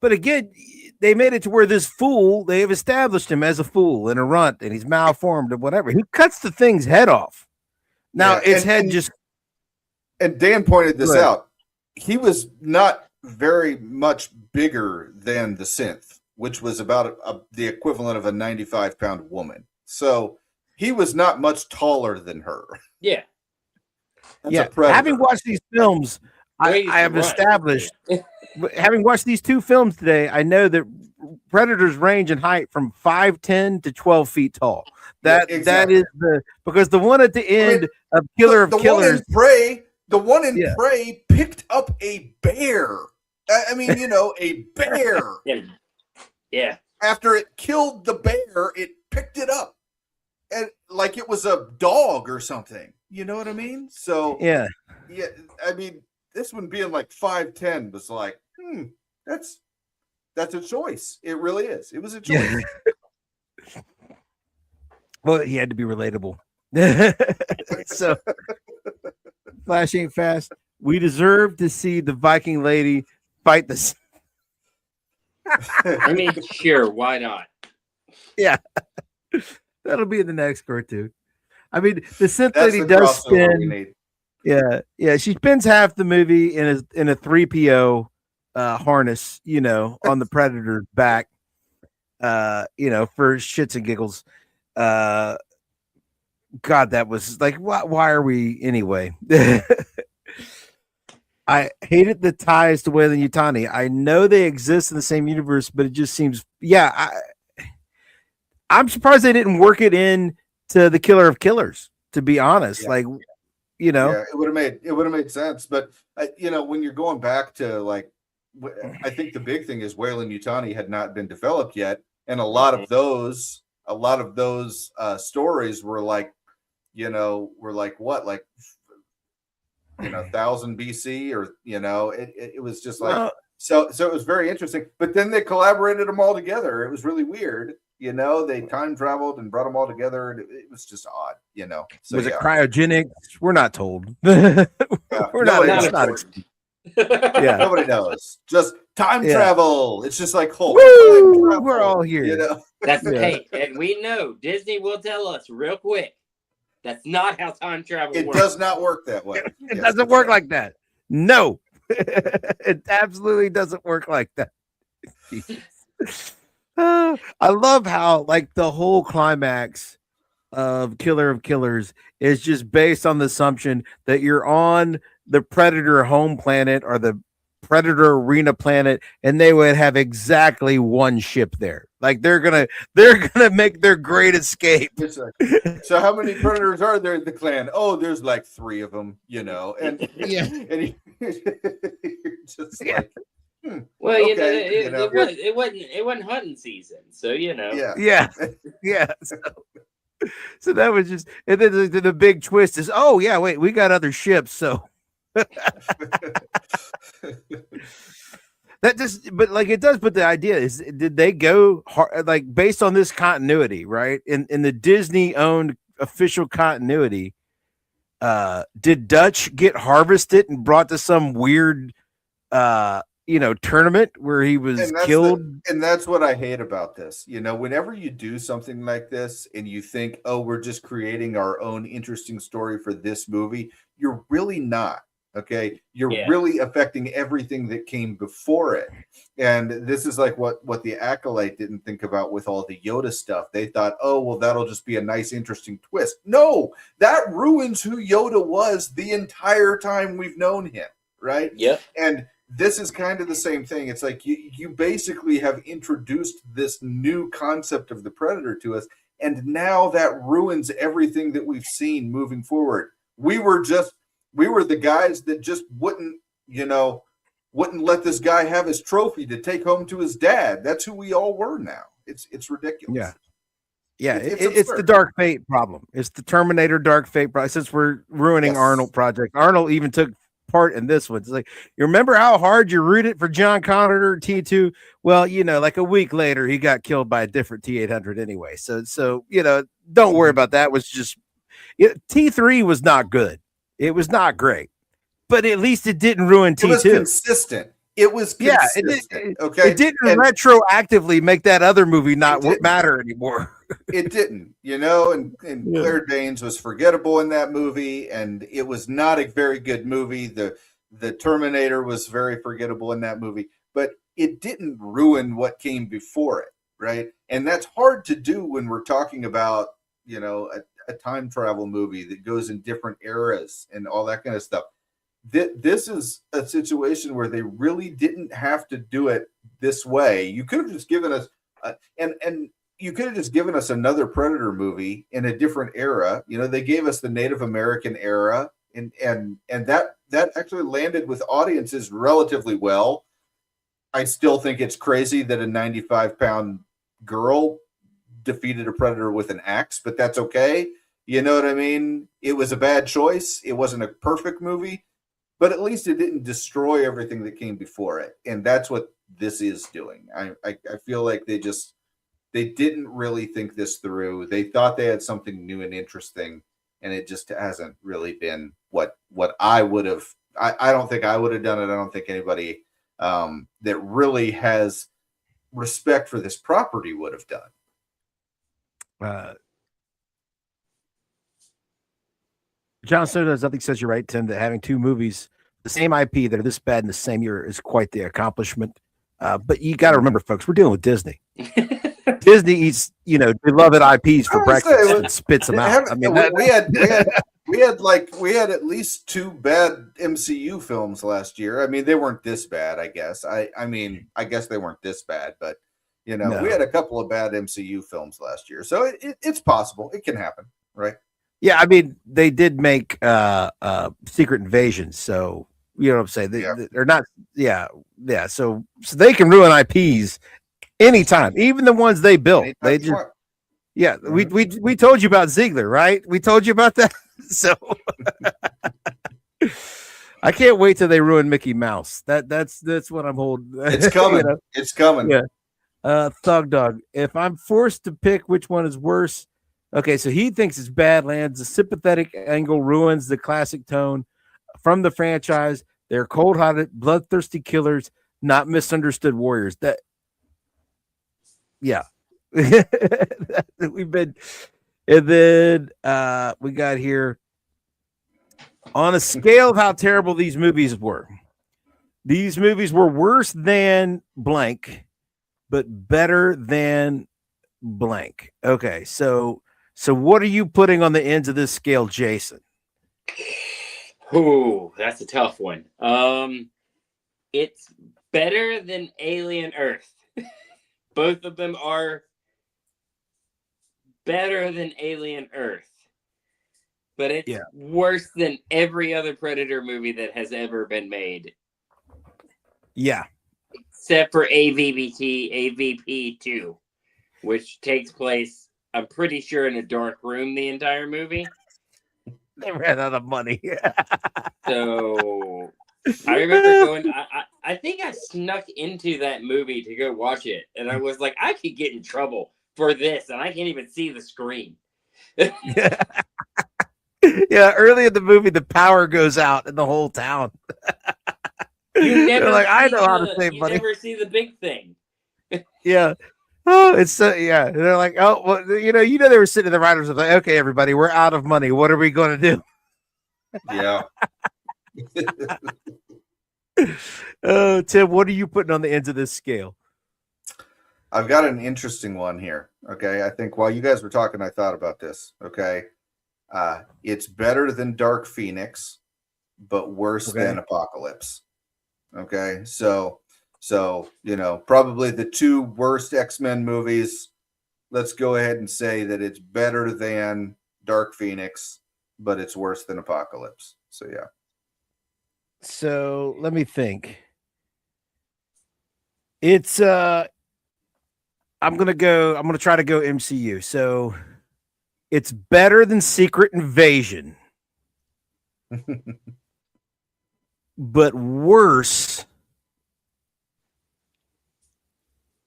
but again, they made it to where this fool, they have established him as a fool and a runt, and he's malformed and whatever. Who cuts the thing's head off? Now its head just. And Dan pointed this out. He was not very much bigger than the synth, which was about the equivalent of a 95-pound woman. So he was not much taller than her. Yeah. That's having watched these films, I have established, having watched these two films today, I know that predators range in height from 5'10" to 12 feet tall. That is because the one at the end of Killer of Killers, the one in Prey picked up a bear. I mean, a bear. Yeah. After it killed the bear, it picked it up, and like it was a dog or something. You know what I mean? So yeah. I mean, this one being like 5'10" was like, that's a choice. It really is. It was a choice. Yeah. Well, he had to be relatable. So, Flash ain't fast. We deserve to see the Viking lady fight this. I mean, sure, why not? Yeah, that'll be in the next cartoon. I mean, the synth lady does spin. Yeah, she spends half the movie in a 3PO harness, on the Predator's back, for shits and giggles. God, that was like, why are we anyway? I hated the ties to Weyland-Yutani. I know they exist in the same universe, but it just seems, I'm surprised they didn't work it in to the Killer of Killers, to be honest. Yeah. It would have made sense. But when you're going back to I think the big thing is Weyland-Yutani had not been developed yet, and a lot of those stories were like, what, 1000 BC, or it was just like, so it was very interesting. But then they collaborated them all together. It was really weird. They time traveled and brought them all together, and it was just odd. So, was it cryogenic? We're not told. We're not. Nobody knows. Just time travel. It's just like Hulk. We're all here. That's hey, and we know Disney will tell us real quick. That's not how time travel works. It does not work that way. It doesn't work like that. No, it absolutely doesn't work like that. I love how the whole climax of Killer of Killers is just based on the assumption that you're on the Predator home planet or the Predator arena planet, and they would have exactly one ship there. Like they're gonna make their great escape. So how many Predators are there in the clan? Oh, there's like 3 of them, and and you're just like. Well, it wasn't hunting season, so Yeah. So that was just, and then the big twist is, oh yeah, wait, we got other ships, so that just, but it does. But the idea is, did they go hard, based on this continuity, right? In the Disney owned official continuity, did Dutch get harvested and brought to some weird tournament where he was killed? And that's what I hate about this. Whenever you do something like this and you think, oh, we're just creating our own interesting story for this movie, you're really not. Okay, you're really affecting everything that came before it. And this is like what the Acolyte didn't think about with all the Yoda stuff. They thought, oh, well, that'll just be a nice, interesting twist. No, that ruins who Yoda was the entire time we've known him, right? Yeah. And this is kind of the same thing. It's like you basically have introduced this new concept of the Predator to us, and now that ruins everything that we've seen moving forward. we were the guys that just wouldn't let this guy have his trophy to take home to his dad. That's who we all were now. It's ridiculous. Yeah. Yeah, it's the Dark Fate problem. It's the Terminator Dark Fate problem. Since we're ruining Arnold project, Arnold even took part in this one. It's like, you remember how hard you rooted for John Connor T2? Well, like a week later, he got killed by a different T800 anyway. So don't worry about that. It was just T3 was not good. It was not great, but at least it didn't ruin T2. It was consistent. It was consistent. Okay. It didn't retroactively make that other movie not matter anymore. It didn't, and Claire Danes was forgettable in that movie, and it was not a very good movie. The Terminator was very forgettable in that movie, but it didn't ruin what came before it, right? And that's hard to do when we're talking about, a time travel movie that goes in different eras and all that kind of stuff. This is a situation where they really didn't have to do it this way. You could have just given us and you could have just given us another Predator movie in a different era. They gave us the Native American era, and that actually landed with audiences relatively well. I still think it's crazy that a 95-pound girl defeated a Predator with an axe, but that's okay. You know what I mean? It was a bad choice. It wasn't a perfect movie, but at least it didn't destroy everything that came before it. And that's what this is doing. I feel like they didn't really think this through. They thought they had something new and interesting, and it just hasn't really been what I would have. I don't think I would have done it. I don't think anybody that really has respect for this property would have done. John Soto's nothing says you're right, Tim, that having two movies, the same IP that are this bad in the same year is quite the accomplishment. But you got to remember, folks, we're dealing with Disney. Disney eats, beloved IPs for breakfast and spits them out. I mean, we had at least two bad MCU films last year. I mean, they weren't this bad, I guess. I guess they weren't this bad, but we had a couple of bad MCU films last year, so it's possible. It can happen, right? Yeah, I mean, they did make Secret Invasion, so you know what I'm saying. They're not, yeah. So they can ruin IPs anytime, even the ones they built. They just, we told you about Ziegler, right? We told you about that. So I can't wait till they ruin Mickey Mouse. That's what I'm holding. It's coming. It's coming. Yeah. Thug Dog. If I'm forced to pick which one is worse. Okay, so he thinks it's Badlands. The sympathetic angle ruins the classic tone from the franchise. They're cold-hearted, bloodthirsty killers, not misunderstood warriors. We've been, and then we got here on a scale of how terrible these movies were. These movies were worse than blank, but better than blank. Okay, so what are you putting on the ends of this scale, Jason? Ooh, that's a tough one. It's better than Alien Earth. Both of them are better than Alien Earth. But it's worse than every other Predator movie that has ever been made. Yeah. Except for AVP 2, which takes place, I'm pretty sure, in a dark room the entire movie. They ran out of money. So I remember going, I think I snuck into that movie to go watch it. And I was like, I could get in trouble for this. And I can't even see the screen. Yeah, early in the movie, the power goes out in the whole town. You never I know how to save money. You never see the big thing. Yeah. Oh, it's they're like, oh, well, they were sitting in the writers like, okay, everybody, we're out of money. What are we going to do? Yeah. Oh, Tim, what are you putting on the ends of this scale? I've got an interesting one here. Okay. I think while you guys were talking, I thought about this. Okay. It's better than Dark Phoenix, but worse than Apocalypse. Okay. So, probably the two worst X-Men movies. Let's go ahead and say that it's better than Dark Phoenix but it's worse than Apocalypse. So yeah. So let me think. It's I'm gonna try to go MCU. So it's better than Secret Invasion, but worse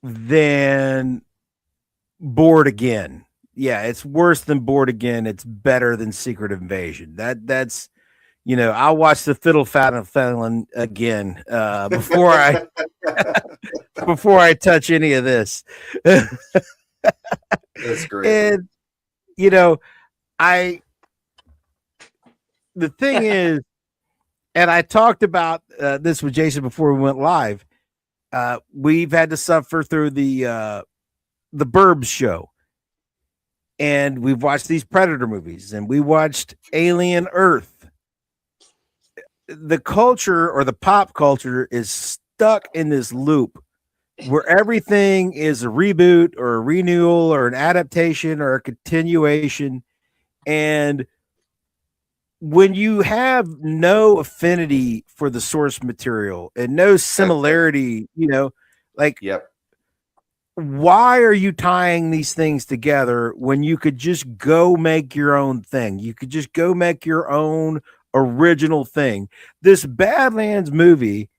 than Bored Again. Yeah, it's worse than Bored Again. It's better than Secret Invasion. That's I'll watch the Fiddle Faddle Fallon again before I before I touch any of this. That's great. And the thing is, and I talked about this with Jason before we went live. We've had to suffer through the Burbs show, and we've watched these Predator movies, and we watched Alien Earth. The culture or the pop culture is stuck in this loop where everything is a reboot or a renewal or an adaptation or a continuation. And when you have no affinity for the source material and no similarity, Yep. Why are you tying these things together when you could just go make your own thing? You could just go make your own original thing. This Badlands movie,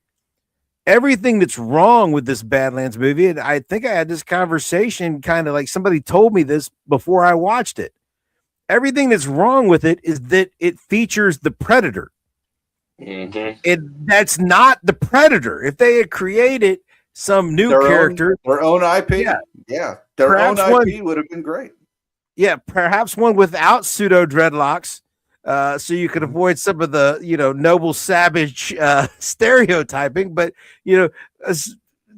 everything that's wrong with this Badlands movie, and I think I had this conversation kind of like somebody told me this before I watched it. Everything that's wrong with it is that it features the Predator. And that's not the Predator. If they had created some new character, their own IP, their own IP would have been great. Yeah, perhaps one without pseudo dreadlocks. So you could avoid some of the, noble savage stereotyping. But,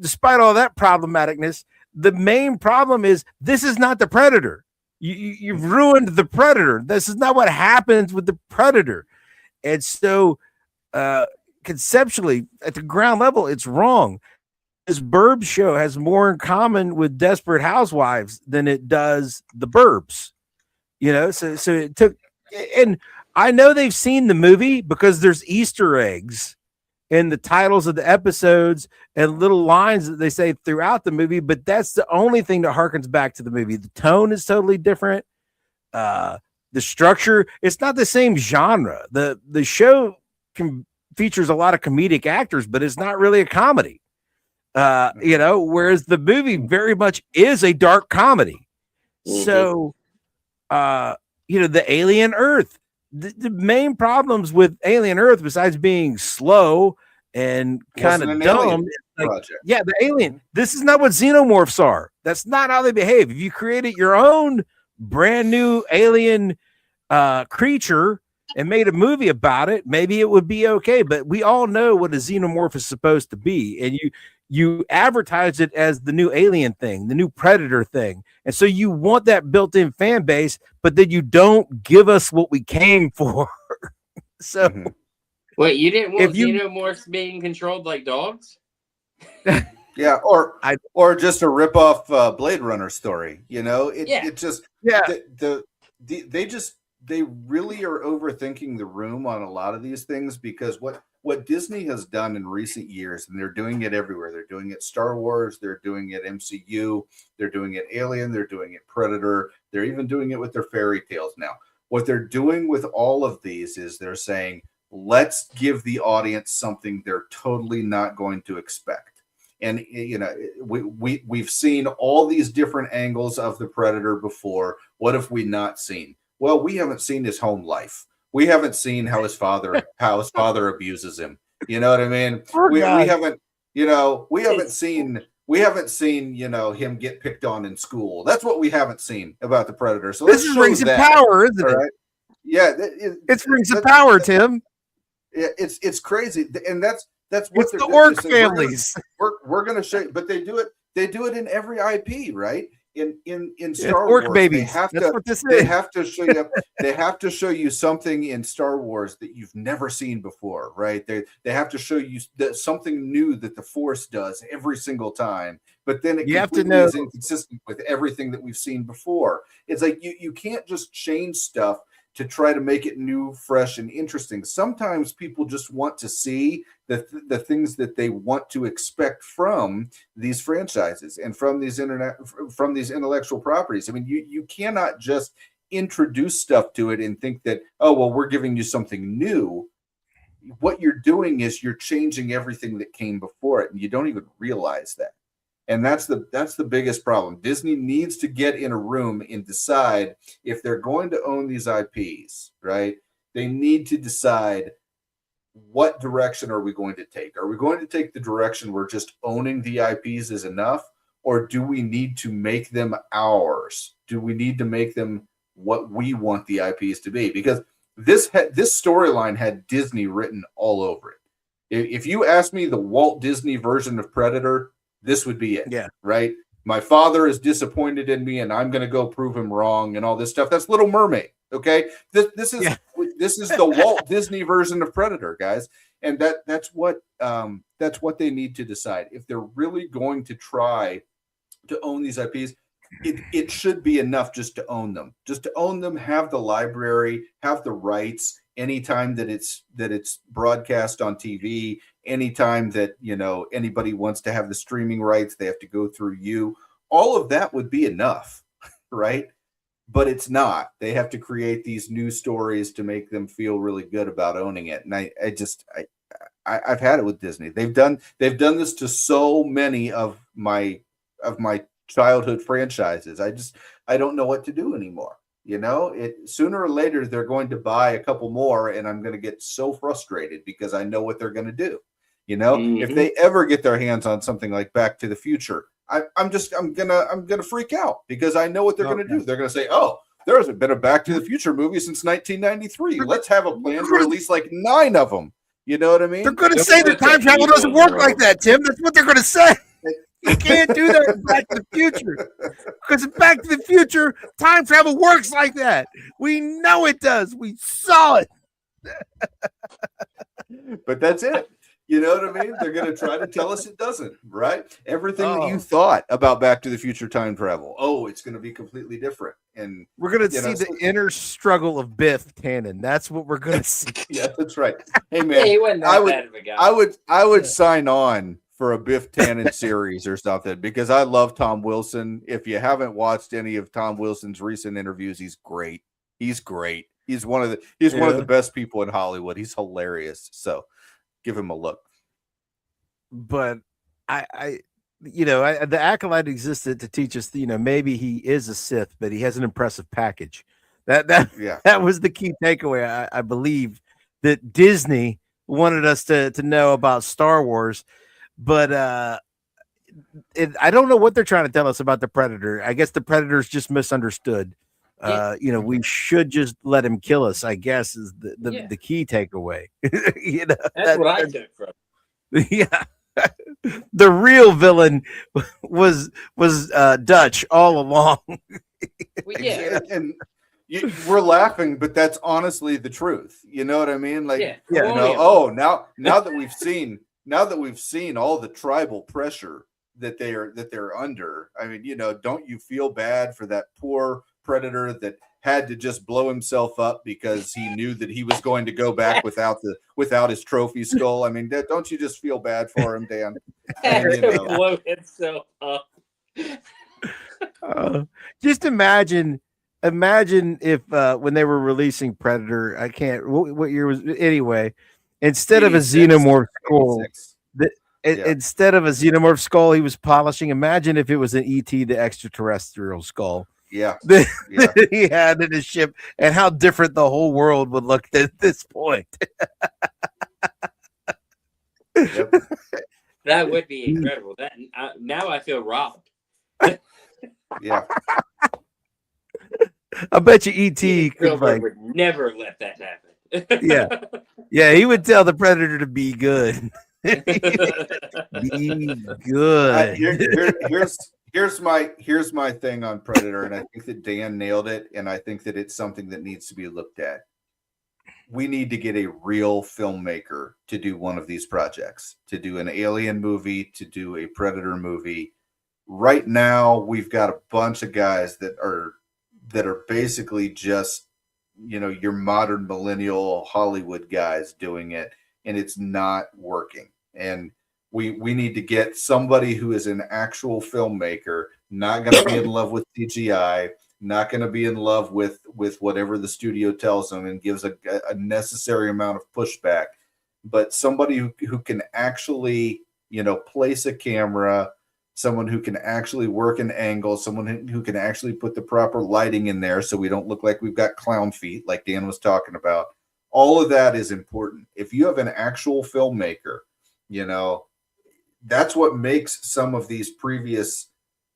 despite all that problematicness, the main problem is this is not the Predator. You've ruined the Predator. This is not what happens with the Predator. And so conceptually, at the ground level, it's wrong. This Burbs show has more in common with Desperate Housewives than it does the Burbs. So it took, and I know they've seen the movie because there's Easter eggs in the titles of the episodes and little lines that they say throughout the movie, but that's the only thing that harkens back to the movie. The tone is totally different. The structure, it's not the same genre. The show features a lot of comedic actors, but it's not really a comedy. Whereas the movie very much is a dark comedy. So, the Alien Earth, the main problems with Alien Earth, besides being slow and kind of dumb, the alien, this is not what xenomorphs are. That's not how they behave. If you created your own brand new alien creature and made a movie about it, maybe it would be okay. But we all know what a xenomorph is supposed to be. And you advertise it as the new alien thing, the new Predator thing. And so you want that built-in fan base, but then you don't give us what we came for. So wait, you didn't want xenomorphs being controlled like dogs? Yeah, or just a rip-off Blade Runner story. It just they really are overthinking the room on a lot of these things, because what Disney has done in recent years, and they're doing it everywhere. They're doing it Star Wars, they're doing it MCU, they're doing it Alien, they're doing it Predator, they're even doing it with their fairy tales now. What they're doing with all of these is they're saying, let's give the audience something they're totally not going to expect. And we've seen all these different angles of the Predator before. What have we not seen? Well, we haven't seen his home life. We haven't seen how his father abuses him. You know what I mean? We haven't seen him get picked on in school. That's what we haven't seen about the Predator. So this is Rings of Power, isn't it? Right? Yeah, it's Rings of Power, Tim. It's crazy, and that's what it's the orc families. We're gonna show you, but they do it in every IP, right? In Star Wars, babies. They have to show you something in Star Wars that you've never seen before, right? They have to show you something new that the Force does every single time, but then it is inconsistent with everything that we've seen before. It's like you can't just change stuff to try to make it new, fresh, and interesting. Sometimes people just want to see the things that they want to expect from these franchises and from these intellectual properties. I mean, you cannot just introduce stuff to it and think that, oh, well, we're giving you something new. What you're doing is you're changing everything that came before it, and you don't even realize that. And that's the biggest problem. Disney needs to get in a room and decide if they're going to own these IPs, right? They need to decide, what direction are we going to take? Are we going to take the direction where just owning the IPs is enough? Or do we need to make them ours? Do we need to make them what we want the IPs to be? Because this storyline had Disney written all over it. If you ask me the Walt Disney version of Predator, this would be it. Yeah. Right? My father is disappointed in me and I'm going to go prove him wrong and all this stuff. That's Little Mermaid. Okay. This is the Walt Disney version of Predator, guys. And that's what they need to decide. If they're really going to try to own these IPs, it should be enough just to own them. Just to own them, have the library, have the rights anytime that it's broadcast on TV. Anytime that, anybody wants to have the streaming rights, they have to go through you. All of that would be enough, right? But it's not. They have to create these new stories to make them feel really good about owning it. And I've had it with Disney. They've done this to so many of my childhood franchises. I don't know what to do anymore. Sooner or later they're going to buy a couple more, and I'm going to get so frustrated because I know what they're going to do. If they ever get their hands on something like Back to the Future, I'm gonna freak out because I know what they're going to do. They're going to say, "Oh, there hasn't been a Back to the Future movie since 1993. Let's have a plan to release like 9 of them." You know what I mean? They're going to say that time travel doesn't work like that, Tim. That's what they're going to say. You can't do that in Back to the Future. Because in Back to the Future, time travel works like that. We know it does. We saw it. But that's it. You know what I mean? They're going to try to tell us it doesn't, right? Everything that you thought about Back to the Future time travel, it's going to be completely different. And we're going to see the inner struggle of Biff Tannen. That's what we're going to see. Yeah, that's right. Hey, man, he wasn't that bad of a guy. I would sign on for a Biff Tannen series or something because I love Tom Wilson. If you haven't watched any of Tom Wilson's recent interviews, he's great. He's great. He's one of the best people in Hollywood. He's hilarious. So give him a look. But the acolyte existed to teach us, maybe he is a Sith, but he has an impressive package. That was the key takeaway. I believe that Disney wanted us to know about Star Wars. But I don't know what they're trying to tell us about the Predator. I guess the Predator's just misunderstood. We should just let him kill us, I guess, is the key takeaway. That's what I took from it. Yeah. The real villain was Dutch all along. Well, yeah. And we're laughing, but that's honestly the truth. You know what I mean? Like, now that we've seen all the tribal pressure that they're under, I mean, don't you feel bad for that poor Predator that had to just blow himself up because he knew that he was going to go back without his trophy skull? I mean, don't you just feel bad for him, Dan? Blow himself up. Just imagine if when they were releasing Predator, I can't. What year was anyway? Instead of a xenomorph skull, instead of a xenomorph skull, he was polishing. Imagine if it was an ET, the extraterrestrial skull. Yeah, that he had in his ship, and how different the whole world would look at this point. Yep. That would be incredible. Now I feel robbed. Yeah. I bet you ET would never let that happen. Yeah, he would tell the Predator to be good. Be good. Here's my thing on Predator, and I think that Dan nailed it, and I think that it's something that needs to be looked at. We need to get a real filmmaker to do one of these projects, to do an Alien movie, to do a Predator movie. Right now, we've got a bunch of guys that are basically just your modern millennial Hollywood guys doing it, and it's not working. And we need to get somebody who is an actual filmmaker, not going to be in love with CGI, not going to be in love with whatever the studio tells them and gives a necessary amount of pushback, but somebody who can actually, place a camera, someone who can actually work an angle, someone who can actually put the proper lighting in there so we don't look like we've got clown feet, like Dan was talking about. All of that is important. If you have an actual filmmaker, that's what makes some of these previous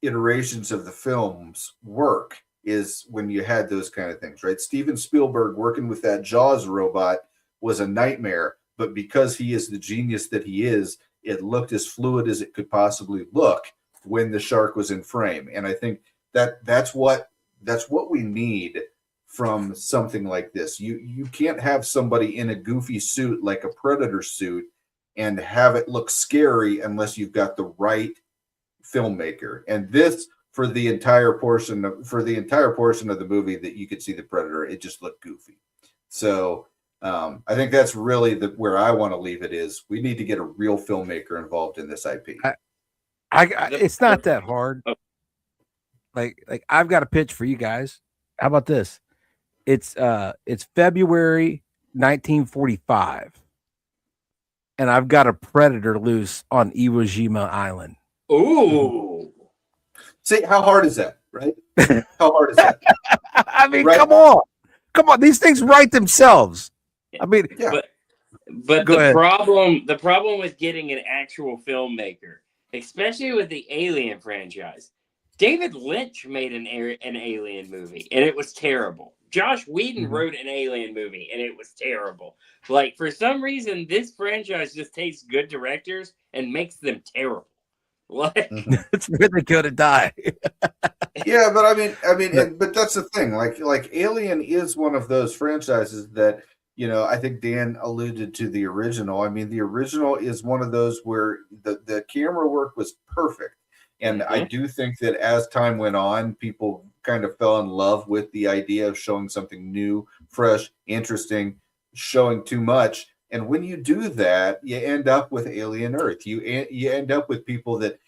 iterations of the films work, is when you had those kind of things, right? Steven Spielberg working with that Jaws robot was a nightmare, but because he is the genius that he is, it looked as fluid as it could possibly look when the shark was in frame. And I think that's what we need from something like this. You can't have somebody in a goofy suit like a Predator suit and have it look scary unless you've got the right filmmaker. And this, for the entire portion of the movie that you could see the Predator, it just looked goofy. So I think that's really where I want to leave it, is we need to get a real filmmaker involved in this IP. It's not that hard. Like I've got a pitch for you guys. How about this? It's February 1945, and I've got a Predator loose on Iwo Jima Island. Ooh. See, how hard is that, right? How hard is that? I mean, right? Come on. These things write themselves. I mean, yeah. But the problem with getting an actual filmmaker, especially with the Alien franchise, David Lynch made an Alien movie, and it was terrible. Josh Whedon wrote an Alien movie, and it was terrible. Like, for some reason, this franchise just takes good directors and makes them terrible. Like, that's where they go to die. Yeah, but but that's the thing. Like Alien is one of those franchises that, I think Dan alluded to the original. I mean, the original is one of those where the camera work was perfect. And I do think that as time went on, people kind of fell in love with the idea of showing something new, fresh, interesting, showing too much. And when you do that, you end up with Alien Earth. You end up with people that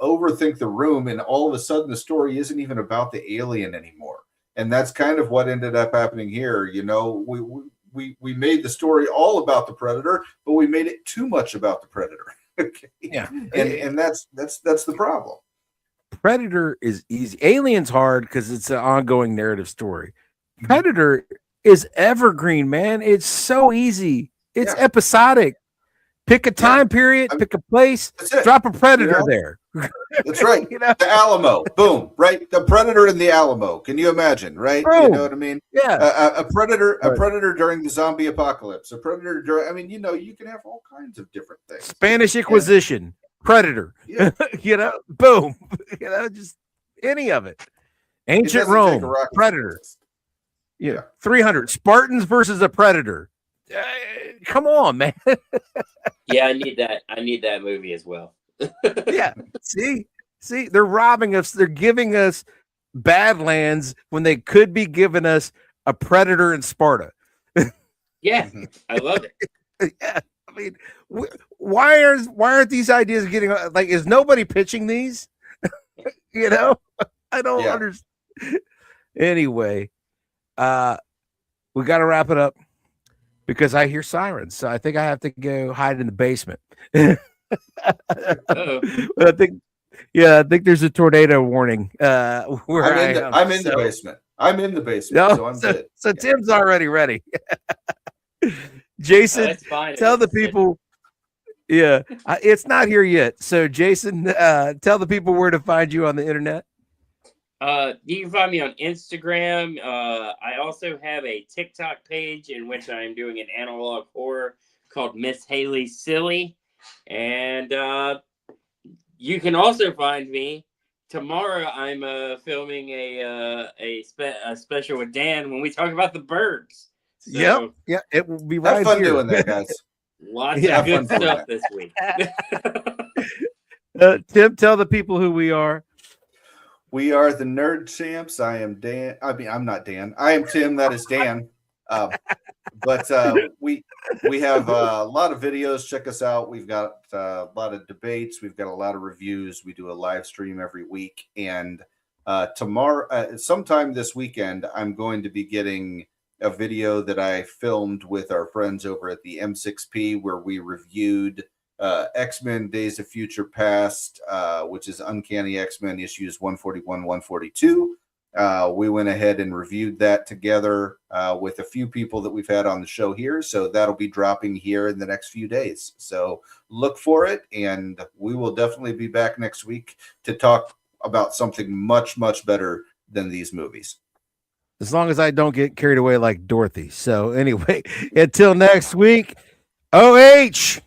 overthink the room, and all of a sudden the story isn't even about the alien anymore. And that's kind of what ended up happening here. We made the story all about the Predator, but we made it too much about the Predator. Okay. Yeah. And that's the problem. Predator is easy. Alien's hard because it's an ongoing narrative story. Predator is evergreen, man. It's so easy. It's episodic. Pick a time period, pick a place, drop a Predator there. That's right. The Alamo, boom, right? The Predator in the Alamo. Can you imagine, right? Boom. You know what I mean? Yeah. A Predator during the zombie apocalypse. A Predator during, you can have all kinds of different things. Spanish Inquisition, Predator. Yeah. Boom. Just any of it. Ancient Rome, Predator. Yeah. 300 Spartans versus a Predator. Come on, man. Yeah, I need that movie as well. Yeah. See, they're robbing us. They're giving us Badlands when they could be giving us a Predator in Sparta. Yeah, I love it. Yeah. I mean, why aren't these ideas getting, like, is nobody pitching these? I don't understand. Anyway, we got to wrap it up because I hear sirens. So I think I have to go hide in the basement. I think there's a tornado warning. Where I'm in the basement. I'm in the basement. No, so I'm good. So Tim's already ready. Jason, tell the people. Yeah, it's not here yet. So Jason, tell the people where to find you on the internet. You can find me on Instagram. I also have a TikTok page in which I am doing an analog horror called Miss Haley Silly. And you can also find me tomorrow. I'm filming a special with Dan when we talk about the birds. So, yeah, it will be right have fun here. doing that, guys. Lots of good stuff this week. Tim, tell the people who we are. We are the Nerdchamps. I am Dan. I mean, I'm not Dan. I am Tim. That is Dan. But we have a lot of videos. Check us out. We've got a lot of debates. We've got a lot of reviews. We do a live stream every week. And tomorrow, sometime this weekend, I'm going to be getting a video that I filmed with our friends over at the M6P where we reviewed X-Men Days of Future Past, which is Uncanny X-Men issues 141, 142. We went ahead and reviewed that together with a few people that we've had on the show here. So that'll be dropping here in the next few days. So look for it. And we will definitely be back next week to talk about something much, much better than these movies. As long as I don't get carried away like Dorothy. So anyway, until next week, OH.